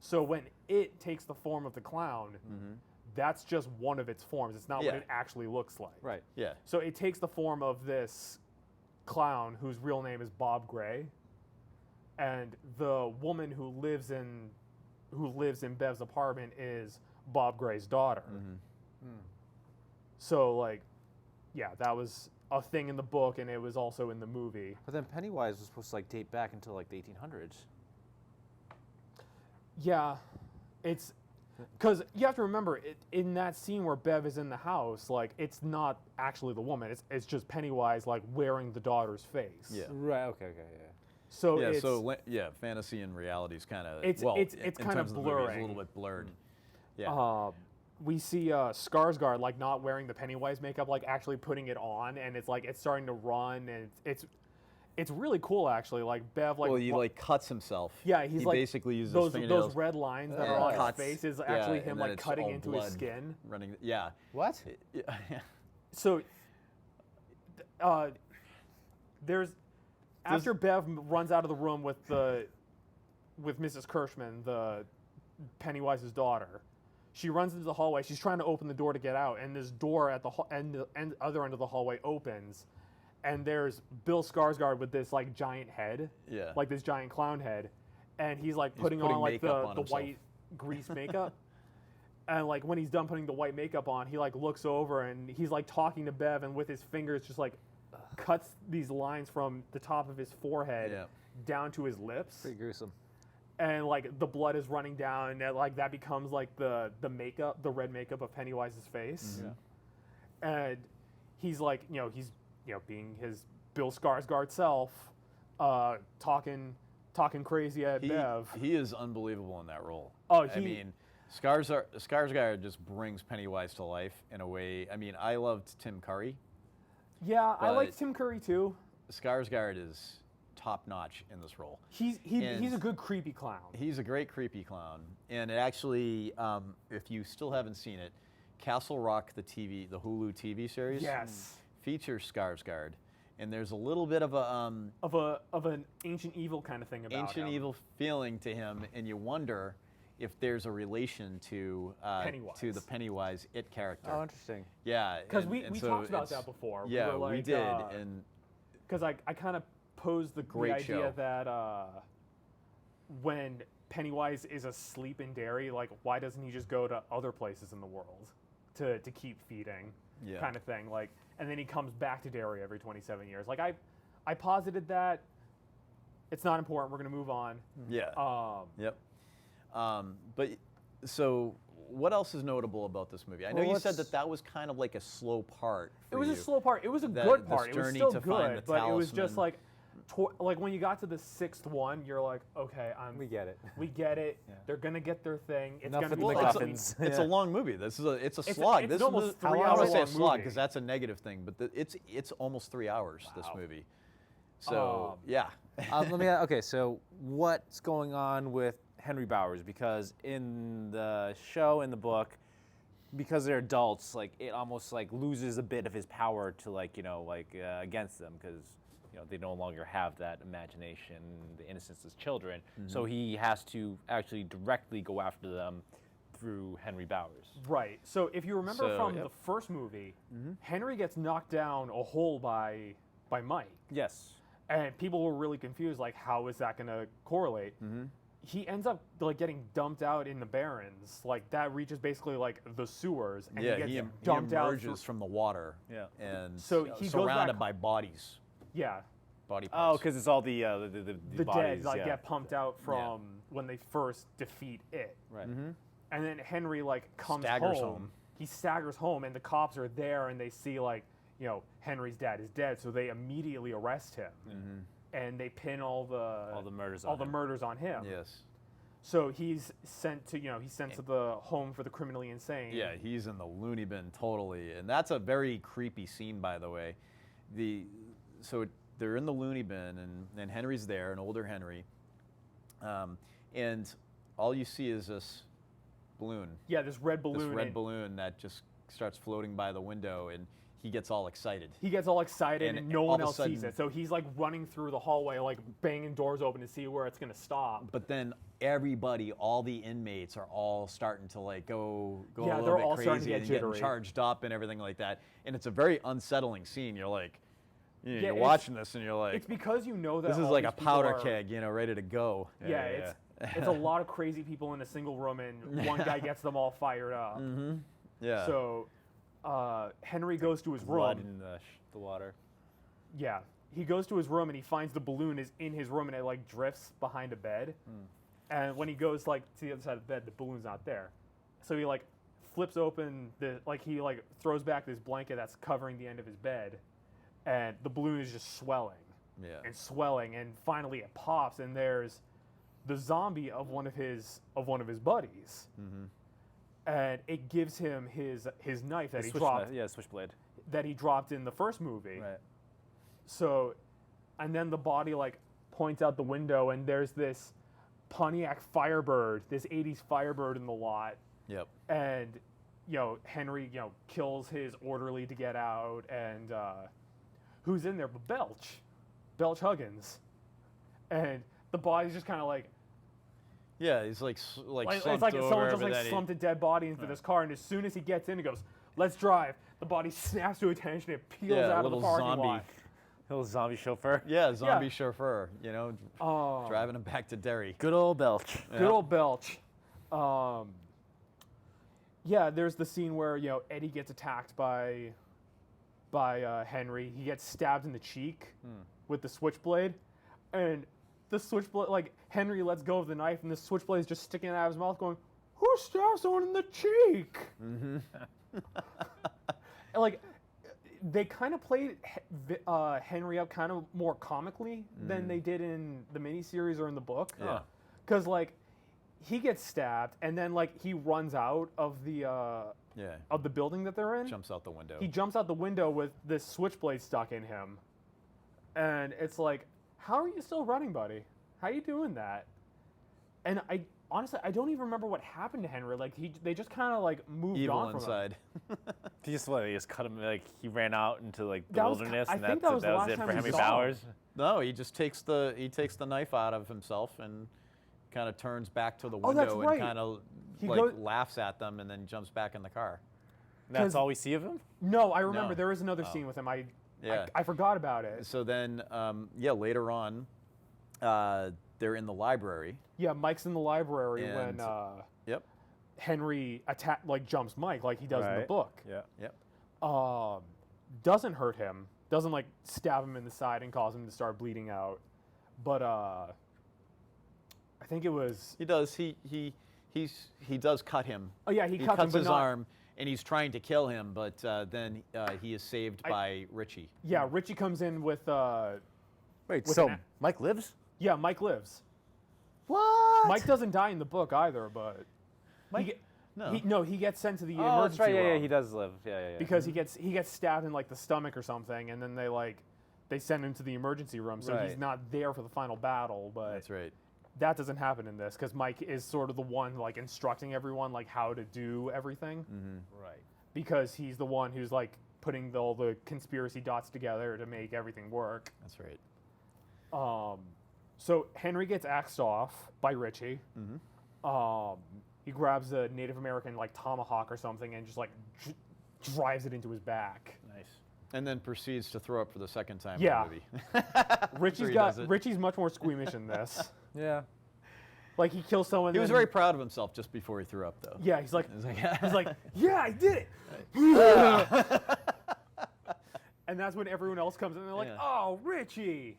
So when it takes the form of the clown, that's just one of its forms. It's not what Yeah. it actually looks like. Right. Yeah. So it takes the form of this clown whose real name is Bob Gray, and the woman who lives in Bev's apartment is Bob Gray's daughter. So yeah, that was a thing in the book, and it was also in the movie. But then Pennywise was supposed to date back until the 1800s. Yeah, it's because you have to remember in that scene where Bev is in the house, it's not actually the woman. It's just Pennywise wearing the daughter's face. Yeah. Right. Okay. Yeah. So Yeah. it's, So fantasy and reality is kind of It's in kind of terms the movie, it's a blurring. little bit blurred. Yeah. we see Skarsgård not wearing the Pennywise makeup, actually putting it on, and it's starting to run, and it's really cool actually. Bev well, he cuts himself. yeah, he's he like basically uses those fingernails red lines that and are on cuts. his face is Yeah, actually and him then it's cutting all into his blood skin. running. Yeah. What? Yeah. So there's after Bev runs out of the room with Mrs. Kirschman, the Pennywise's daughter. She runs into the hallway. She's trying to open the door to get out, and this door at the other end of the hallway opens, and there's Bill Skarsgård with this giant head, Yeah. this giant clown head, and he's putting putting on makeup on the himself. white grease makeup. And when he's done putting the white makeup on, he looks over and he's talking to Bev, and with his fingers just cuts these lines from the top of his forehead Yeah. down to his lips, Pretty gruesome. and the blood is running down, and that becomes the makeup, the red makeup of Pennywise's face. And he's he's being his Bill Skarsgård self, talking crazy at Bev. He is unbelievable in that role. Oh, I mean, Skarsgård just brings Pennywise to life in a way. I mean, I loved Tim Curry. Yeah, I But- liked Tim Curry too. Skarsgård is top notch in this role. He's a good creepy clown. He's a great creepy clown, and it actually, if you still haven't seen it, Castle Rock, the Hulu TV series, Yes. features Skarsgård, and there's a little bit of a Of an ancient evil kind of thing about ancient him. evil feeling to him, and you wonder if there's a relation to the Pennywise It character. Oh, interesting. Yeah, Because and- we and so talked about it's- that before. Yeah, we, were we like, did, and because I kind of posed the Great idea show. that when Pennywise is asleep in Derry, like why doesn't he just go to other places in the world to keep feeding, Yeah. kind of thing. Like, and then he comes back to Derry every 27 years. Like I posited that. It's not important. We're gonna move on. yeah, yep. But so, what else is notable about this movie? I know Well, you said let's- that was kind of like a slow part. It For was you. a slow part. It was a That- good this part. It was journey still to find good, the but it was just talisman. like when you got to the sixth one, you're like, okay, We get it. we get it. Yeah. They're gonna get their thing. It's Enough gonna with be the fun. MacGuffins. It's Yeah. a long movie. It's a It's slog. it's This almost is, 3 I don't want to say a hour slog movie. because that's a negative thing, but it's almost 3 hours. This Wow. movie. So yeah. Okay, so what's going on with Henry Bowers? Because in the show, in the book, because they're adults, like it almost like loses a bit of his power to against them because they no longer have that imagination, the innocence as children. So he has to actually directly go after them through Henry Bowers. Right. So if you remember So, from yep. the first movie, Henry gets knocked down a hole by Mike, Yes. and people were really confused. Like, how is that gonna correlate? He ends up like getting dumped out in the Barrens. Like that reaches basically like the sewers, and Yeah, he gets he dumped out. emerges from the water. Yeah. And So he goes surrounded back- by bodies, Yeah. body Oh, parts. because it's all the The bodies, dead like yeah. get pumped out from when they first defeat it, Right. and then Henry like comes Staggers home. He staggers home, and the cops are there, and they see like Henry's dad is dead, so they immediately arrest him, and they pin all the murders all on the him. murders on him. Yes. So he's sent to to the home for the criminally insane. Yeah, he's in the loony bin totally, and that's a very creepy scene, by the way. They're in the loony bin, and Henry's there, an older Henry, and all you see is this balloon, Yeah, this red balloon. this red and balloon that just starts floating by the window, and he gets all excited. He gets all excited, And and no all one of a else sees sudden- it. So he's like running through the hallway, like banging doors open to see where it's gonna stop. But then everybody, all the inmates, are all starting to like go Yeah, a little they're bit all crazy starting to get and getting jittery. charged up and everything like that. And it's a very unsettling scene. You're like, Yeah, you're it's- watching this and you're like, It's because you know that this is all like these a people powder are- keg, ready to go. Yeah, it's a lot of crazy people in a single room, and one guy gets them all fired up. Yeah. So Henry goes to his Blood room. in the water. Yeah, he goes to his room and he finds the balloon is in his room and it like drifts behind a bed. And when he goes like to the other side of the bed, the balloon's not there. So he like flips open he throws back this blanket that's covering the end of his bed, and the balloon is just swelling Yeah. and swelling, and finally it pops, and there's the zombie of one of his buddies. And it gives him his knife that he dropped Switchblade. that he dropped in the first movie. Right. So, and then the body like points out the window, and there's this Pontiac Firebird, this 80s Firebird in the lot, Yep. and Henry kills his orderly to get out, and who's in there but Belch Huggins, and the body's just kind of like Yeah, he's like it's slumped like over, someone just but like then he- slumped a dead body into this car, and as soon as he gets in, he goes, "Let's drive." The body snaps to attention, it peels Yeah, out of the little parking zombie. lot. Little zombie chauffeur. Yeah, zombie Yeah. chauffeur, Oh. driving him back to Derry. Good old Belch. Good old Belch. Yeah, there's the scene where Eddie gets attacked by Henry. He gets stabbed in the cheek with the switchblade, and the switchblade, like Henry lets go of the knife, and the switchblade is just sticking out of his mouth, going, "Who stabbed someone in the cheek?" And, like they kind of played Henry up kind of more comically than they did in the miniseries or in the book. Yeah. Because like he gets stabbed, and then like he runs out of the building that they're in. Jumps out the window. He jumps out the window with this switchblade stuck in him, and it's like, how are you still running, buddy? How you doing that? And I honestly, I don't even remember what happened to Henry. Like they just kind of like moved Evil on from him. inside. He just cut him, like he ran out into like the That was- wilderness, I and think that's that was the that last was it time for we Henry saw Bowers. him. No, he just takes the knife out of himself and kind of turns back to the Oh, that's window right. and kind of He like goes- laughs at them and then jumps back in the car. And that's 'Cause- all we see of him. No, I remember No. there is another Oh. scene with him. Yeah. I forgot about it. So then, later on, they're in the library. Yeah, Mike's in the library And- when Yep. Henry jumps Mike like he does in the Right. book. Yeah. Yep. Doesn't hurt him. Doesn't like stab him in the side and cause him to start bleeding out. But I think it was. He does. He does cut him. Oh yeah, he cuts him, cuts but his not, arm, and he's trying to kill him, but then he is saved by Richie. Yeah, Richie comes in with. Wait, With so an Mike lives? Yeah, Mike lives. What? Mike doesn't die in the book either, but. Mike- no. He gets sent to the Oh, emergency that's right. Yeah, room he does live. Yeah. because he gets stabbed in like the stomach or something, and then they send him to the emergency room, so he's Right. not there for the final battle. But That's right. that doesn't happen in this because Mike is sort of the one like instructing everyone like how to do everything Right. because he's the one who's like putting all the conspiracy dots together to make everything work. That's right. So Henry gets axed off by Richie. He grabs a Native American like tomahawk or something and just like drives it into his back. Nice. And then proceeds to throw up for the second time Yeah. in the movie. does it. Richie's much more squeamish in this. Yeah. Like he kills someone. He was then- very proud of himself just before he threw up, though. Yeah, he's like, He's like, yeah, I did it. And that's when everyone else comes in and they're like, Yeah. oh, Richie.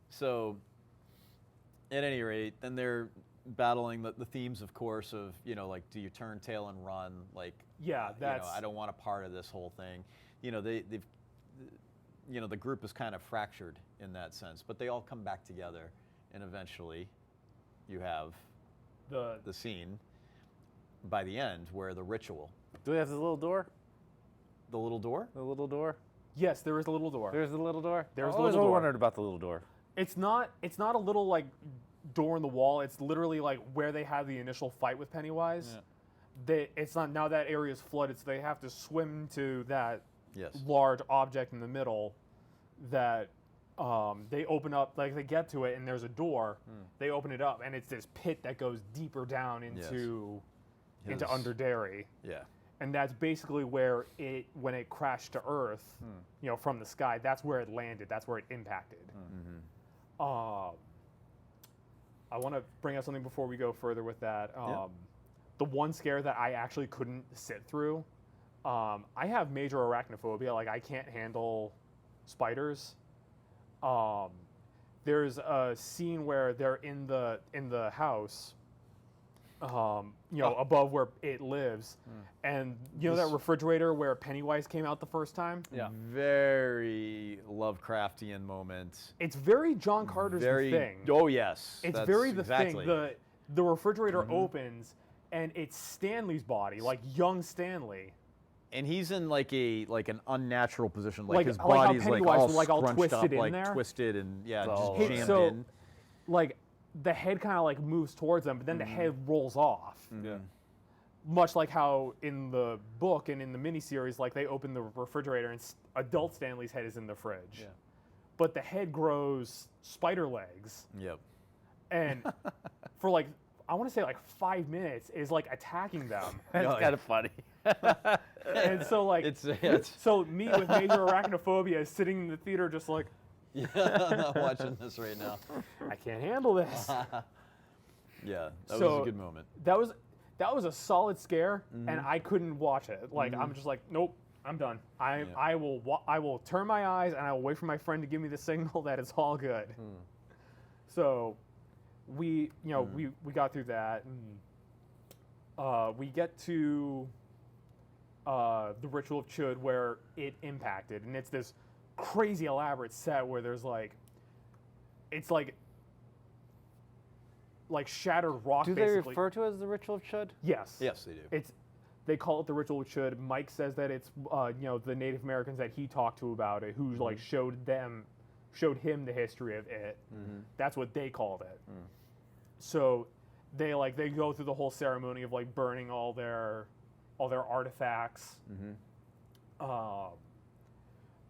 So, at any rate, then they're battling the themes, of course, of, like, do you turn tail and run? Like, Yeah, that's. I don't want a part of this whole thing. They've, the group is kind of fractured in that sense, but they all come back together, and eventually you have the scene by the end where the ritual, Do we have the little door? the little door. The little door? Yes, there is a little door. There's the little door? There's I the always little door. wondered about the little door. It's not a little like door in the wall. It's literally like where they had the initial fight with Pennywise. It's not now that area is flooded, so they have to swim to that Yes. large object in the middle that they open up, like they get to it and there's a door. They open it up and it's this pit that goes deeper down into His- Underdairy. Yeah. And that's basically where when it crashed to Earth, from the sky, that's where it landed. That's where it impacted. I want to bring up something before we go further with that. The one scare that I actually couldn't sit through, I have major arachnophobia. Like I can't handle spiders. There's a scene where they're in the house, above where it lives, and that refrigerator where Pennywise came out the first time. Yeah. Very Lovecraftian moment. It's very John Carter's Very. The Thing. Oh yes. It's that's very the exactly. thing. The refrigerator opens and it's Stanley's body, like young Stanley. And he's in like an unnatural position, like Like- his like how body's like Pennywise all was, like, all scrunched twisted up, in like there. twisted and all just over. jammed So- in. Like the head kind of like moves towards them, but then the head rolls off. Yeah. Much like how in the book and in the miniseries, like they open the refrigerator and adult Stanley's head is in the fridge. Yeah. But the head grows spider legs, Yep. and for like I want to say like 5 minutes is like attacking them. That's No, kind of funny. And so like It's so me with major arachnophobia is sitting in the theater just like yeah, I'm not watching this right now. I can't handle this. Yeah, that was So- a good moment. That was a solid scare, and I couldn't watch it. Like I'm just like, nope, I'm done. I will turn my eyes and I will wait for my friend to give me the signal that it's all good. So we we got through that, and we get to the Ritual of Chud where it impacted, and it's this crazy elaborate set where there's like, it's like shattered rock. Do they basically. refer to it as the Ritual of Chud? Yes. Yes, they do. They call it the Ritual of Chud. Mike says that it's the Native Americans that he talked to about it who like showed them showed him the history of it. That's what they called it. Mm. So they go through the whole ceremony of like burning all their artifacts.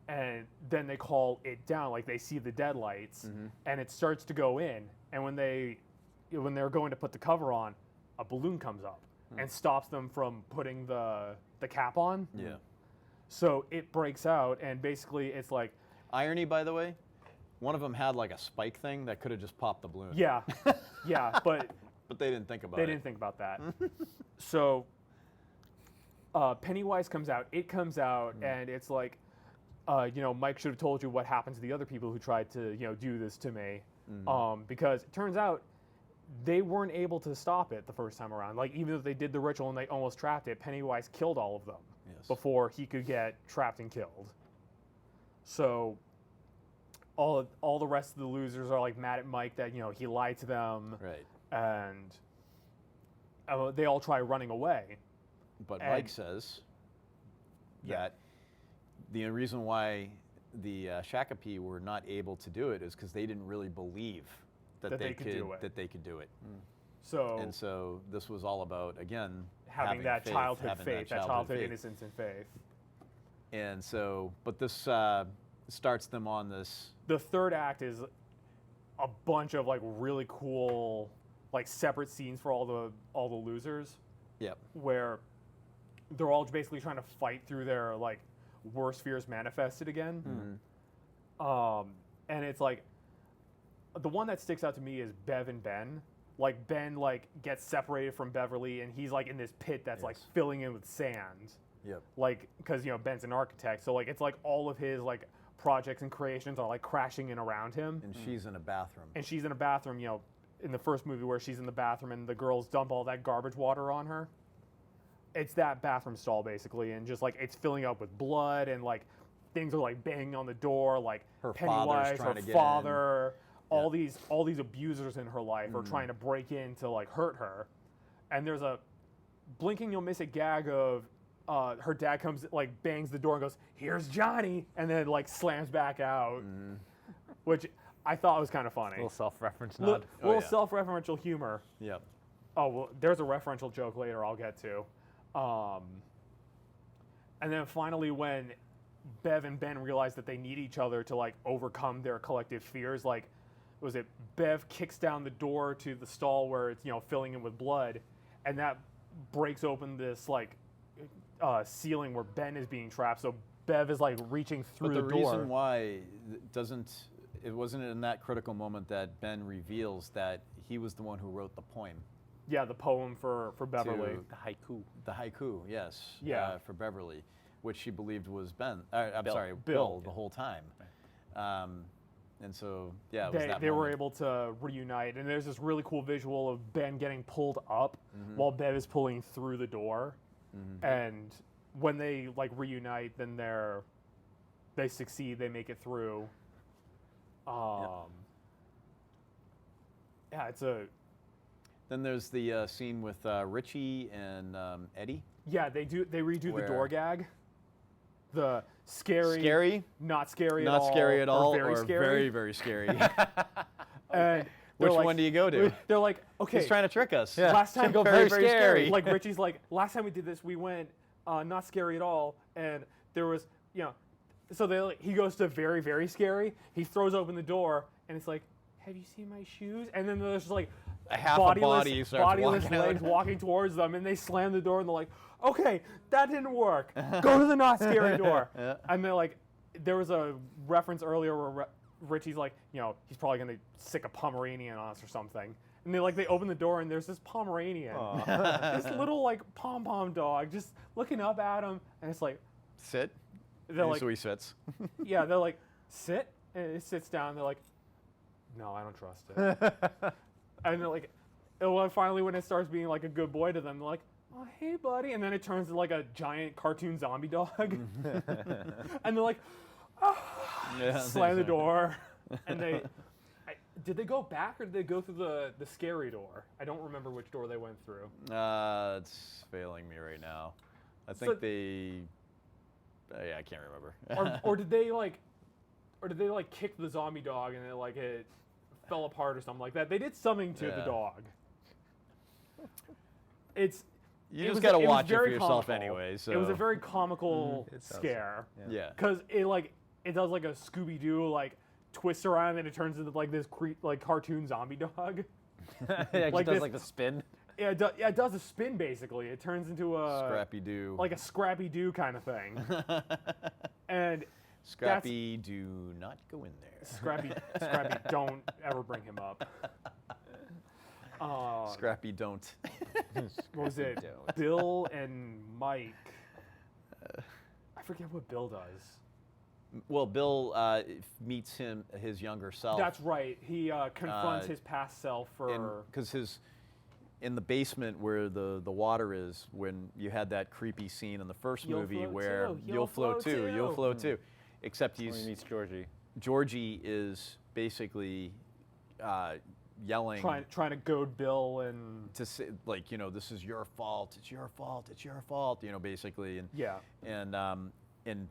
And then they call it down, like they see the deadlights, and it starts to go in. And when they're going to put the cover on, a balloon comes up and stops them from putting the cap on. Yeah. So it breaks out, and basically it's like, Irony, by the way, one of them had like a spike thing that could have just popped the balloon. yeah, but But they didn't think about they it. didn't think about that. So Pennywise comes out. It comes out, and it's like, Mike should have told you what happened to the other people who tried to, do this to me. Because it turns out they weren't able to stop it the first time around. Like, even though they did the ritual and they almost trapped it, Pennywise killed all of them before he could get trapped and killed. So all the rest of the losers are like mad at Mike that, he lied to them. Right. And they all try running away. But And- Mike says that the reason why the Shakopee were not able to do it is because they didn't really believe that they could do it. That they could do it. So And so this was all about, again, having that faith, childhood having faith, that childhood innocence and faith. And so, but this starts them on this. The third act is a bunch of like really cool, like separate scenes for all the losers, Yep. where they're all basically trying to fight through their like worst fears manifested again. And it's like the one that sticks out to me is Bev and Ben. Like Ben gets separated from Beverly, and he's like in this pit that's like filling in with sand. Yep. Like, because Ben's an architect, so like it's like all of his like projects and creations are like crashing in around him. And she's in a bathroom. And she's in a bathroom, in the first movie where she's in the bathroom and the girls dump all that garbage water on her. It's that bathroom stall basically, and just like it's filling up with blood, and like things are like banging on the door, like Her father's Pennywise, trying her to get father, all these abusers in her life are trying to break in to like hurt her. And there's a blinking you'll miss it gag of her dad comes, like bangs the door and goes, "Here's Johnny," and then like slams back out, which I thought was kind of funny. A little self-reference Little, nod. little self-referential humor. Yep. Oh, well, there's a referential joke later I'll get to. And then finally when Bev and Ben realize that they need each other to like overcome their collective fears, like, was it Bev kicks down the door to the stall where it's, filling in with blood, and that breaks open this like ceiling where Ben is being trapped. So Bev is like reaching through But the the door. reason why it wasn't in that critical moment that Ben reveals that he was the one who wrote the poem. Yeah, the poem for Beverly. To- The haiku. The haiku, yes. Yeah. For Beverly, which she believed was Ben. Bill. Bill the whole time. And so, yeah, it was that They were moment. able to reunite, and there's this really cool visual of Ben getting pulled up while Bev is pulling through the door. And when they like reunite, then they succeed, they make it through. Yeah, it's a Then there's the scene with Richie and Eddie. yeah. They redo the Where- door gag, the scary, Scary? not scary at Not all, scary at all, or very or scary. very, very scary. And Which they're like- one do you go to? They're like, okay, He's trying to trick us. last time Go very, very scary. Like Richie's like, last time we did this, we went not scary at all, and there was, so he goes to very, very scary. He throws open the door, and it's like, have you seen my shoes? And then there's just like A half a body starts bodiless walking out. legs walking towards them, and they slam the door, and they're like, okay, that didn't work. Go to the not scary door. Yeah. And they're like, there was a reference earlier where Richie's like, he's probably gonna sick a Pomeranian on us or something. And they open the door, and there's this Pomeranian, this little like pom pom dog, just looking up at him, and it's like, Sit. they're And like, so he sits. yeah, they're like, sit, and it sits down. They're like, no, I don't trust it. And they're like, and when finally when it starts being like a good boy to them, they're like, oh hey buddy, and then it turns into like a giant cartoon zombie dog, and they're like, Yeah, slam the door, and did they go back or did they go through the scary door? I don't remember which door they went through. It's failing me right now. I So- think they. Yeah, I can't remember. Or did they like? or did they like kick the zombie dog and it fell apart or something like that? They did something to the Yeah. dog. You It just was- got to it was watch it for very yourself comical. anyway. So It was a very comical It sounds- scare yeah. because it does like a Scooby Doo like twist around and it turns into like this like cartoon zombie dog. It Like does this- like the spin. Yeah, it does a spin basically. It turns into a Scrappy Doo. like a Scrappy Doo kind of thing. And Scrappy, do not go in there. Scrappy, don't ever bring him up. Scrappy, don't. What was it? Don't. Bill and Mike. I forget what Bill does. Well, Bill meets his younger self. That's right. He confronts Uh, his past self for. Because in the basement where the water is, when you had that creepy scene in the first You'll movie float where too, you'll you'll float float too, you'll too. float too. Except When he meets Georgie. Georgie is basically yelling trying to goad Bill and to say, like, this is your fault. It's your fault. It's your fault. Basically, yeah, and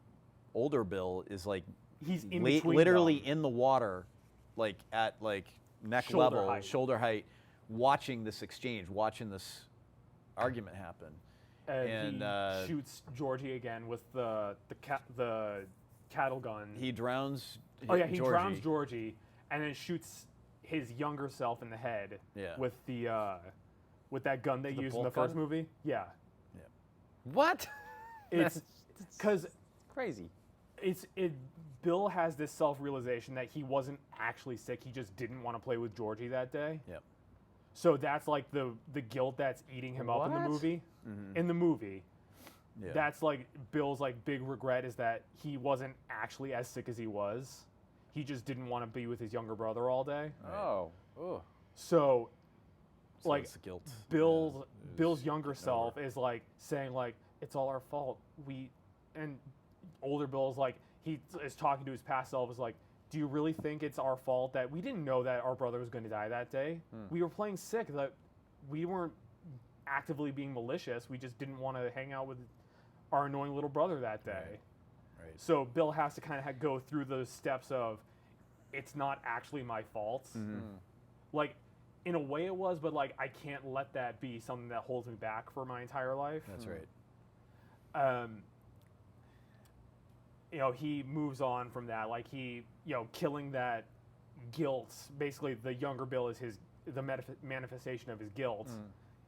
older Bill is like he's in between literally them. in the water, like at like neck Shoulder level, height. shoulder height, watching this exchange, watching this argument happen. and and, he shoots Georgie again with the cattle gun. He drowns. he Georgie. drowns Georgie and then shoots his younger self in the head Yeah. with with that gun they The used in the bolt first gun? movie. Yeah, What? it's because Crazy. Bill has this self-realization that he wasn't actually sick. He just didn't want to play with Georgie that day. Yep. So that's like the guilt that's eating him up in the What? movie. Mhm. In the movie, Yeah. that's like Bill's like big regret is that he wasn't actually as sick as he was. He just didn't want to be with his younger brother all day. Right. Oh. Oh. So So like it's the guilt. Bill's Yeah, it Bill's was younger self over. is like saying like it's all our fault. And older Bill's like he is talking to his past self is like, do you really think it's our fault that we didn't know that our brother was going to die that day? We were playing sick. That we weren't actively being malicious. We just didn't want to hang out with our annoying little brother that day. Right. So Bill has to kind of go through those steps of it's not actually my fault. Like in a way it was, but like I can't let that be something that holds me back for my entire life. That's right. He moves on from that. Like he, killing that guilt. Basically, the younger Bill is the manifestation of his guilt.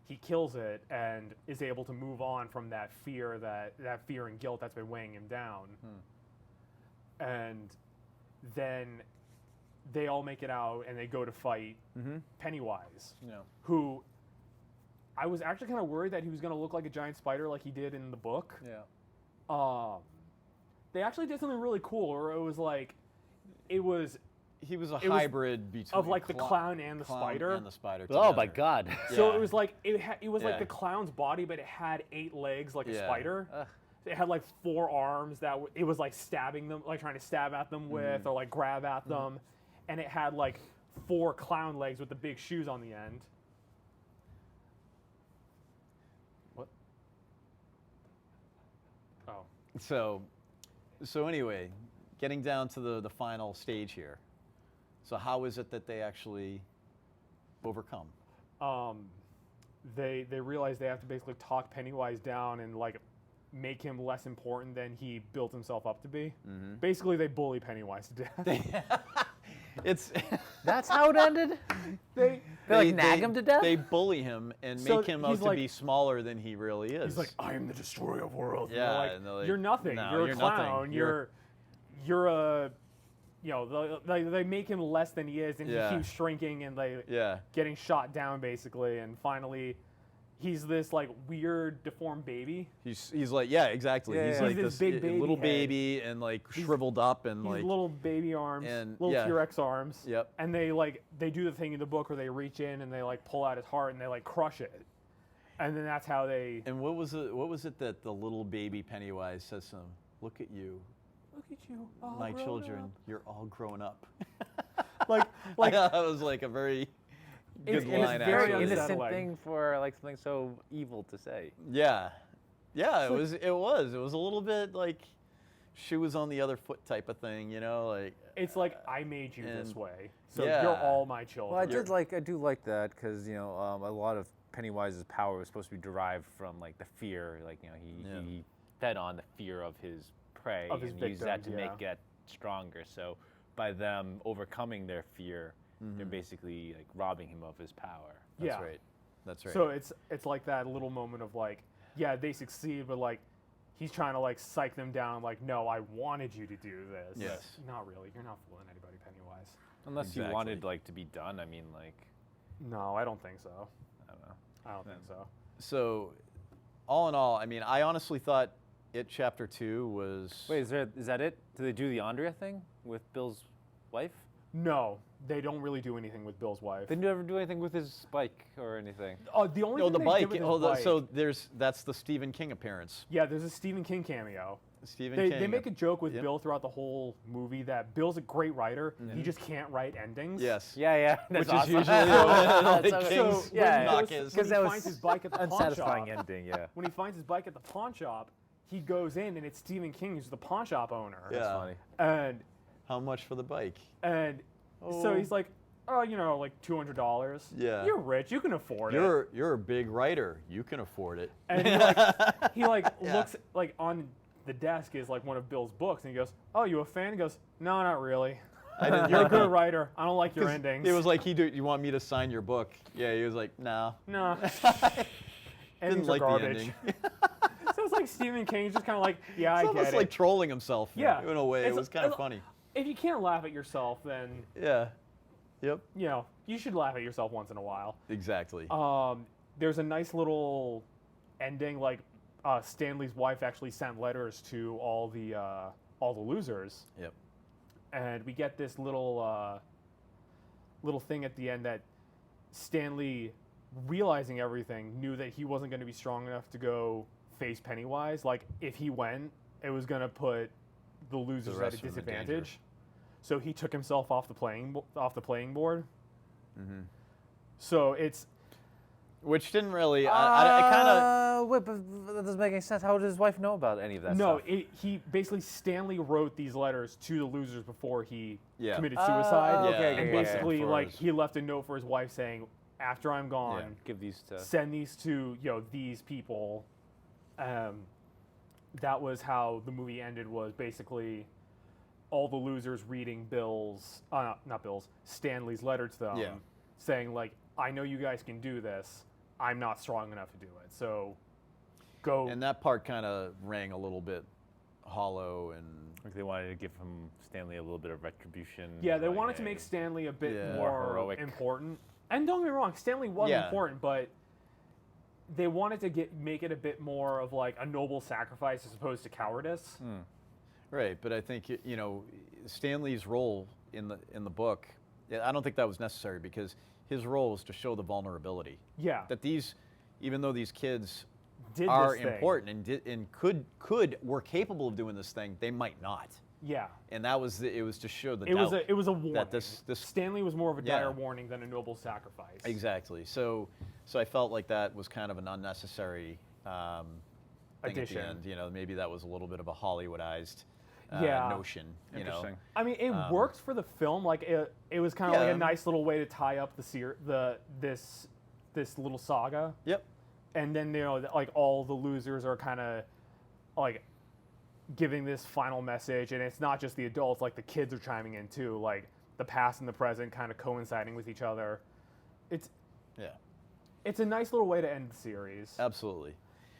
He kills it and is able to move on from that fear, that fear and guilt that's been weighing him down. And then they all make it out and they go to fight Pennywise, No. who I was actually kind of worried that he was going to look like a giant spider like he did in the book. Yeah. They actually did something really cool, or it was like, he was He was a It was hybrid between of like the clown and the spider. and the spider. Oh my together. God. So Yeah. it was like it was like Yeah. the clown's body, but it had 8 legs like a Yeah. spider. Ugh. It had like 4 arms that it was like stabbing them, like trying to stab at them with, or like grab at them, and it had like 4 clown legs with the big shoes on the end. What? Oh. So anyway, getting down to the final stage here. So how is it that they actually overcome? They realize they have to basically talk Pennywise down and like make him less important than he built himself up to be. Basically, they bully Pennywise to death. It's That's how it ended? they They like nag him to death? They bully him and So make him out he's to like- be smaller than he really is. He's like, I am the destroyer of worlds. Yeah, And and they're they're like, you're nothing. "No, you're a you're clown. nothing. You're a, they make him less than he is, and Yeah. he keeps shrinking and yeah, getting shot down basically, and finally, he's this like weird deformed baby. he's like, yeah, exactly. Yeah, he's yeah. like He's this big baby little head. baby and like shriveled up and He's like little baby arms, and- little yeah. T-Rex arms. Yep. And they do the thing in the book where they reach in and they like pull out his heart and they like crush it, and then that's how they. And what was it that the little baby Pennywise says to him? Look at you, Look at you, all my grown children. up." You're all grown up. Like I thought that was like a very It's- good it's line. very Very actually. innocent unsettling. thing for like something so evil to say. Yeah, it was a little bit like, shoes on the other foot type of thing, you know, like. It's like I made you this and- way, so yeah. you're all my children. Well, I do like that because a lot of Pennywise's power was supposed to be derived from like the fear, like Yeah. he fed on the fear of his prey Of his and used that to victims, make it stronger. So by them overcoming their fear, they're basically like robbing him of his power. That's Yeah. right. That's right. So it's like that little moment of like, yeah, they succeed, but like he's trying to like psych them down, like, no, I wanted you to do this. Yes. Not really. You're not fooling anybody, Pennywise. Unless Exactly. you wanted like to be done. I mean, like, No, I don't think so. I don't know. I don't think so. So, all in all, I mean, I honestly thought It Chapter 2 was. Wait, is that it? Do they do the Andrea thing with Bill's wife? No, they don't really do anything with Bill's wife. They never do anything with his bike or anything. The only No, thing the they bike. did with his Oh, bike, so that's the Stephen King appearance. yeah, there's a Stephen King cameo. Stephen They King. make a joke with Yep. Bill throughout the whole movie that Bill's a great writer. He just can't write endings. Yes. Yeah, Which that's is awesome. usually That's like awesome. King's So yeah, when knock he, is. goes, 'Cause when that he was finds his bike at the pawn unsatisfying shop, ending. Yeah. when he finds his bike at the pawn shop, he goes in and it's Stephen King who's the pawn shop owner. Yeah. That's funny. And How much for the bike? so Oh. he's like, oh, like $200. Yeah. You're rich. You can afford it. You're a big writer. You can afford it. And he Yeah. looks like on the desk is like one of Bill's books, and he goes, "Oh, you a fan?" He goes, "No, not really. You're a good writer. I don't like your endings." It was like you want me to sign your book? Yeah. He was like, no. no. Didn't Endings are like the garbage. ending. So it's like Stephen King's just kind of like, yeah, It's I almost get like it. trolling himself. Yeah. In a way, it It's- was kind of it's- funny. If you can't laugh at yourself, then Yeah. Yep. you should laugh at yourself once in a while. Exactly. There's a nice little ending, like Stanley's wife actually sent letters to all the losers, Yep. and we get this little thing at the end that Stanley, realizing everything, knew that he wasn't going to be strong enough to go face Pennywise. Like if he went, it was going to put the losers at a rest of them in danger. disadvantage. So he took himself off the playing board. Mm-hmm. So it's Which didn't really. I kind of. Wait, but that doesn't make any sense. How did his wife know about any of that no. stuff? He basically Stanley wrote these letters to the losers before he Yeah. committed suicide. Yeah, okay, and okay, basically, yeah. like he left a note for his wife saying, "After I'm gone, Give these to. send these to these people." That was how the movie ended. Was basically all the losers reading Stanley's letter to them, Yeah. saying like, "I know you guys can do this. I'm not strong enough to do it. So go." And that part kind of rang a little bit hollow and. Like they wanted to give Stanley a little bit of retribution. Yeah, they like, wanted to hey, make Stanley a bit Yeah. more More heroic. important. And don't get me wrong, Stanley was Yeah. important, but they wanted to make it a bit more of like a noble sacrifice as opposed to cowardice. Right, but I think Stanley's role in the book, I don't think that was necessary because his role was to show the vulnerability Yeah, that even though these kids did are this thing. important and were capable of doing this thing, they might not. Yeah, And that was it was to show the it was doubt. a warning. that this- Stanley was more of a Yeah. dire warning than a noble sacrifice. Exactly. So I felt like that was kind of an unnecessary thing Addition. at the end. Maybe that was a little bit of a Hollywoodized Yeah. notion. Interesting. I mean, it worked for the film. Like it was kind of like Yeah. a nice little way to tie up this little saga. Yep. And then like all the losers are kind of like giving this final message, and it's not just the adults, like the kids are chiming in too, like the past and the present kind of coinciding with each other. It's a nice little way to end the series. Absolutely.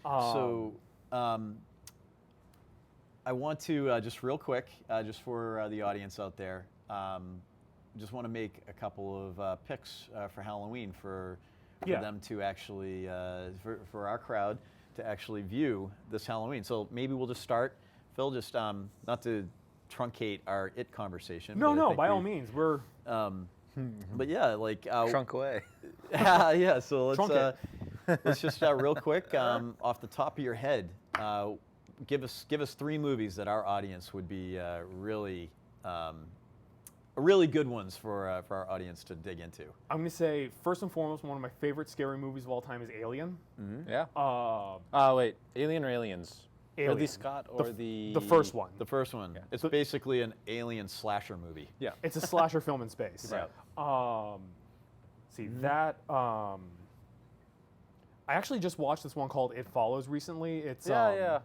Um, I want to just real quick, just for the audience out there, just want to make a couple of picks for Halloween for Yeah. them to actually for our crowd to actually view this Halloween. So maybe we'll just start, Phil. Just not to truncate our it conversation. but I no, think by all means, we're But yeah, like Trunk away. yeah. So Trunk let's just real quick off the top of your head, give us 3 movies that our audience would be really good ones for our audience to dig into. I'm gonna say first and foremost, one of my favorite scary movies of all time is Alien. Yeah. Uh, Wait, Alien or Aliens? Alien. Ridley Scott or the first one. The first one. Yeah. It's basically an alien slasher movie. Yeah. It's a slasher film in space. Right. That. I actually just watched this one called It Follows recently. It's Yeah.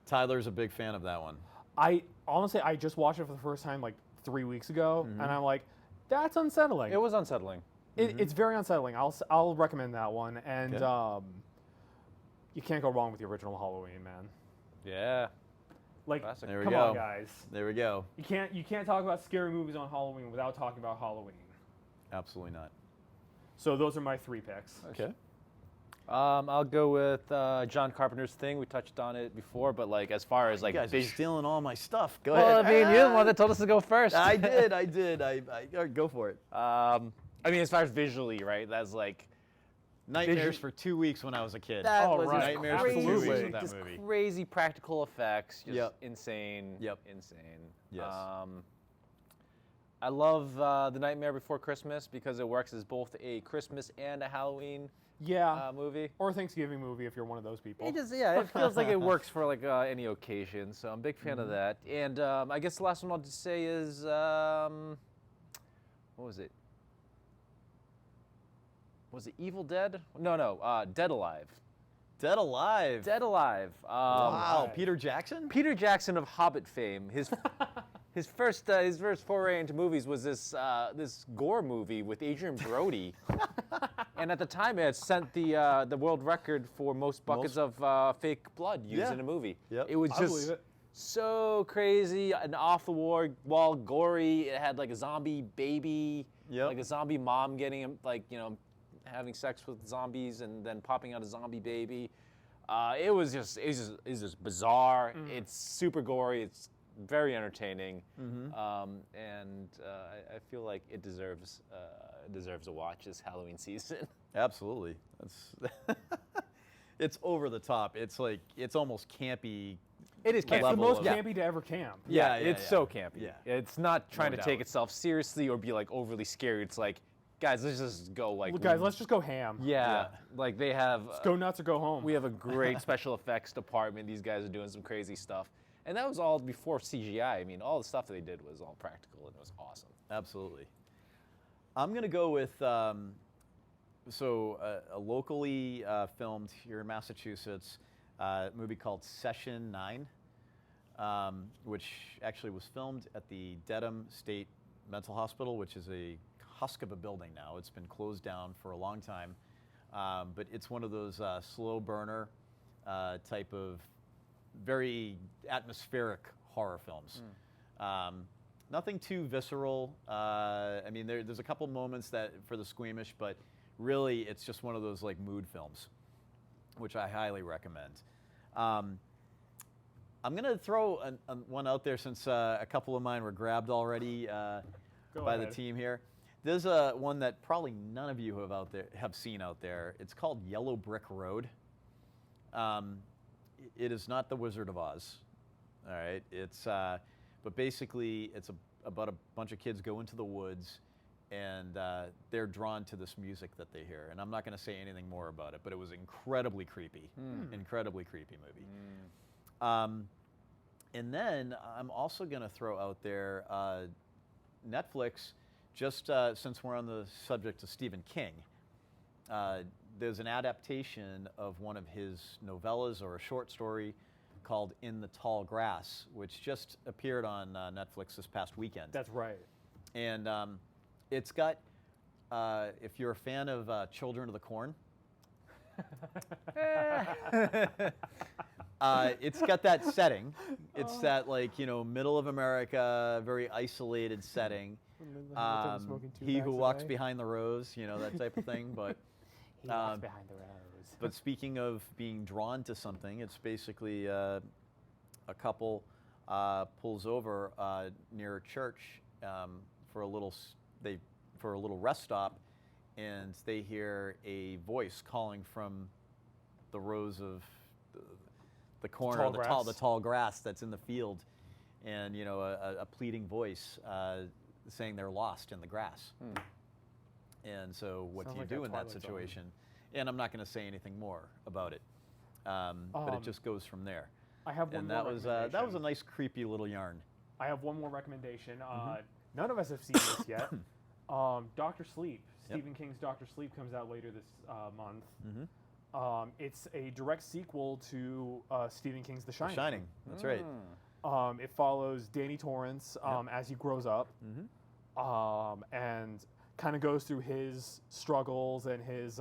Tyler's a big fan of that one. I honestly I just watched it for the first time like 3 weeks ago, and I'm like, that's unsettling. It was unsettling. It's very unsettling. I'll recommend that one, and Okay. you can't go wrong with the original Halloween, man. Yeah. Like, Classic. There we come go. on, guys. There we go. You can't talk about scary movies on Halloween without talking about Halloween. Absolutely not. So those are my 3 picks. Okay. I'll go with John Carpenter's Thing. We touched on it before, but like as far as like You guys are stealing all my stuff. Go well, ahead. I mean, you're the one that told us to go first. I did. Go for it. I mean, as far as visually, right? That's like Nightmares for 2 weeks when I was a kid. that Oh, was right. just Nightmares for crazy, 2 weeks with that just movie. crazy practical effects, just Yep. insane. Yep. Insane. Yes. I love The Nightmare Before Christmas because it works as both a Christmas and a Halloween Yeah. movie. Or a Thanksgiving movie if you're one of those people. It feels like it works for like any occasion. So I'm a big fan of that. And I guess the last one I'll just say is what was it? Was it Evil Dead? No, Dead Alive. Dead Alive. Dead Alive. Wow. Alive. Peter Jackson? Peter Jackson of Hobbit fame. His first foray into movies was this gore movie with Adrian Brody, and at the time it had sent the world record for most buckets of fake blood used Yeah. in a movie. Yep. It was I just believe it. so crazy and off the wall gory. It had like a zombie baby, Yep. like a zombie mom getting having sex with zombies and then popping out a zombie baby. It was just bizarre. It's super gory. It's very entertaining, and I feel like it deserves a watch this Halloween season. Absolutely. That's it's over the top. It's like it's almost campy. It is It's the campy. most of- campy to ever camp. Yeah, it's so campy. Yeah. It's not trying No to take doubt. itself seriously or be like overly scary. It's like, guys, let's just go like. Look, guys, let's just go ham. Yeah, like they have. Go nuts or go home. We have a great special effects department. These guys are doing some crazy stuff. And that was all before CGI. I mean, all the stuff that they did was all practical, and it was awesome. Absolutely. I'm going to go with a locally filmed here in Massachusetts movie called Session 9, which actually was filmed at the Dedham State Mental Hospital, which is a husk of a building now. It's been closed down for a long time, but it's one of those slow burner type of very atmospheric horror films. Nothing too visceral. I mean, there's a couple moments that for the squeamish, but really it's just one of those like mood films, which I highly recommend. I'm going to throw one out there since a couple of mine were grabbed already Go by the ahead. team here. There's one that probably none of you have seen out there. It's called Yellow Brick Road. It is not The Wizard of Oz. All right, but basically it's about a bunch of kids go into the woods, and they're drawn to this music that they hear. And I'm not going to say anything more about it, but it was incredibly creepy, incredibly creepy movie. And then I'm also going to throw out there Netflix. Just since we're on the subject of Stephen King, there's an adaptation of one of his novellas or a short story called In the Tall Grass, which just appeared on Netflix this past weekend. That's right. And it's got, if you're a fan of Children of the Corn, it's got that setting. It's that middle of America, very isolated setting. He who walks behind the rose, that type of thing. But He walks behind the rose. but speaking of being drawn to something, it's basically a couple pulls over near a church for a little rest stop, and they hear a voice calling from the rows of the corner, the tall grass that's in the field, and a pleading voice saying they're lost in the grass. And so what Sounds do you like do that in that Twilight Zone. situation? And I'm not going to say anything more about it, but it just goes from there. I have one and more that was a recommendation. nice creepy little yarn. I have one more recommendation. Mm-hmm. None of us have seen this yet. Doctor Sleep. Yep. Stephen King's Doctor Sleep comes out later this month. Mm-hmm. It's a direct sequel to Stephen King's The The Shining. Shining. That's right. It follows Danny Torrance as he grows up, and kind of goes through his struggles and his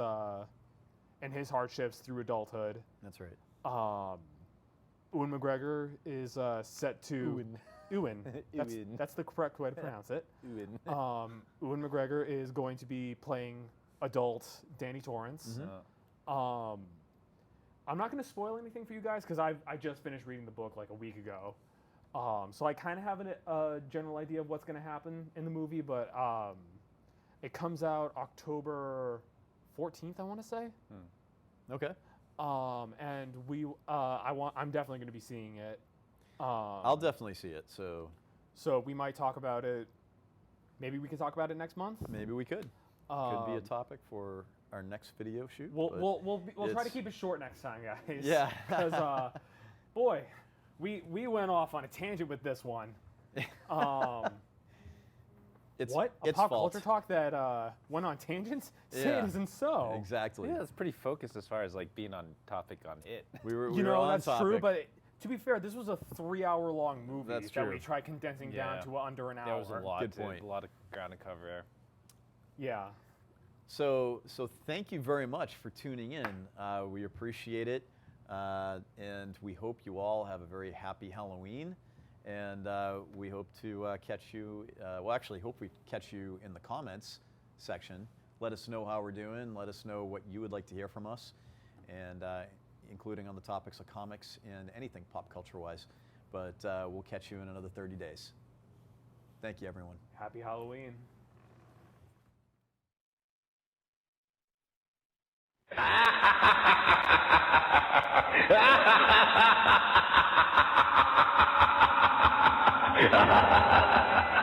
hardships through adulthood. That's right. Ewan McGregor is set to Ewan. Ewan. That's the correct way to pronounce it. Ewan. Ewan McGregor is going to be playing adult Danny Torrance. I'm not going to spoil anything for you guys because I just finished reading the book like a week ago. So I kind of have a general idea of what's going to happen in the movie, but it comes out October 14th, I want to say. Okay. And I'm definitely going to be seeing it. I'll definitely see it. So we might talk about it. Maybe we can talk about it next month. Maybe we could. Could be a topic for our next video shoot. We'll try to it's- keep it short next time, guys. Yeah. Because boy, we went off on a tangent with this one. It's What? A its pop fault. culture talk that went on tangents? Say Yeah. it isn't so. Exactly. Yeah, it's pretty focused as far as like being on topic on it. We were You know, on that's topic. true, but to be fair, this was a 3-hour-long movie That's that true. we tried condensing down Yeah. to under an hour. There was a lot. Good point. A lot of ground to cover there. Yeah. So thank you very much for tuning in. We appreciate it, and we hope you all have a very happy Halloween. And we hope to catch you. Well, actually, hope we catch you in the comments section. Let us know how we're doing. Let us know what you would like to hear from us, and including on the topics of comics and anything pop culture-wise. But we'll catch you in another 30 days. Thank you, everyone. Happy Halloween. Ha ha ha ha ha!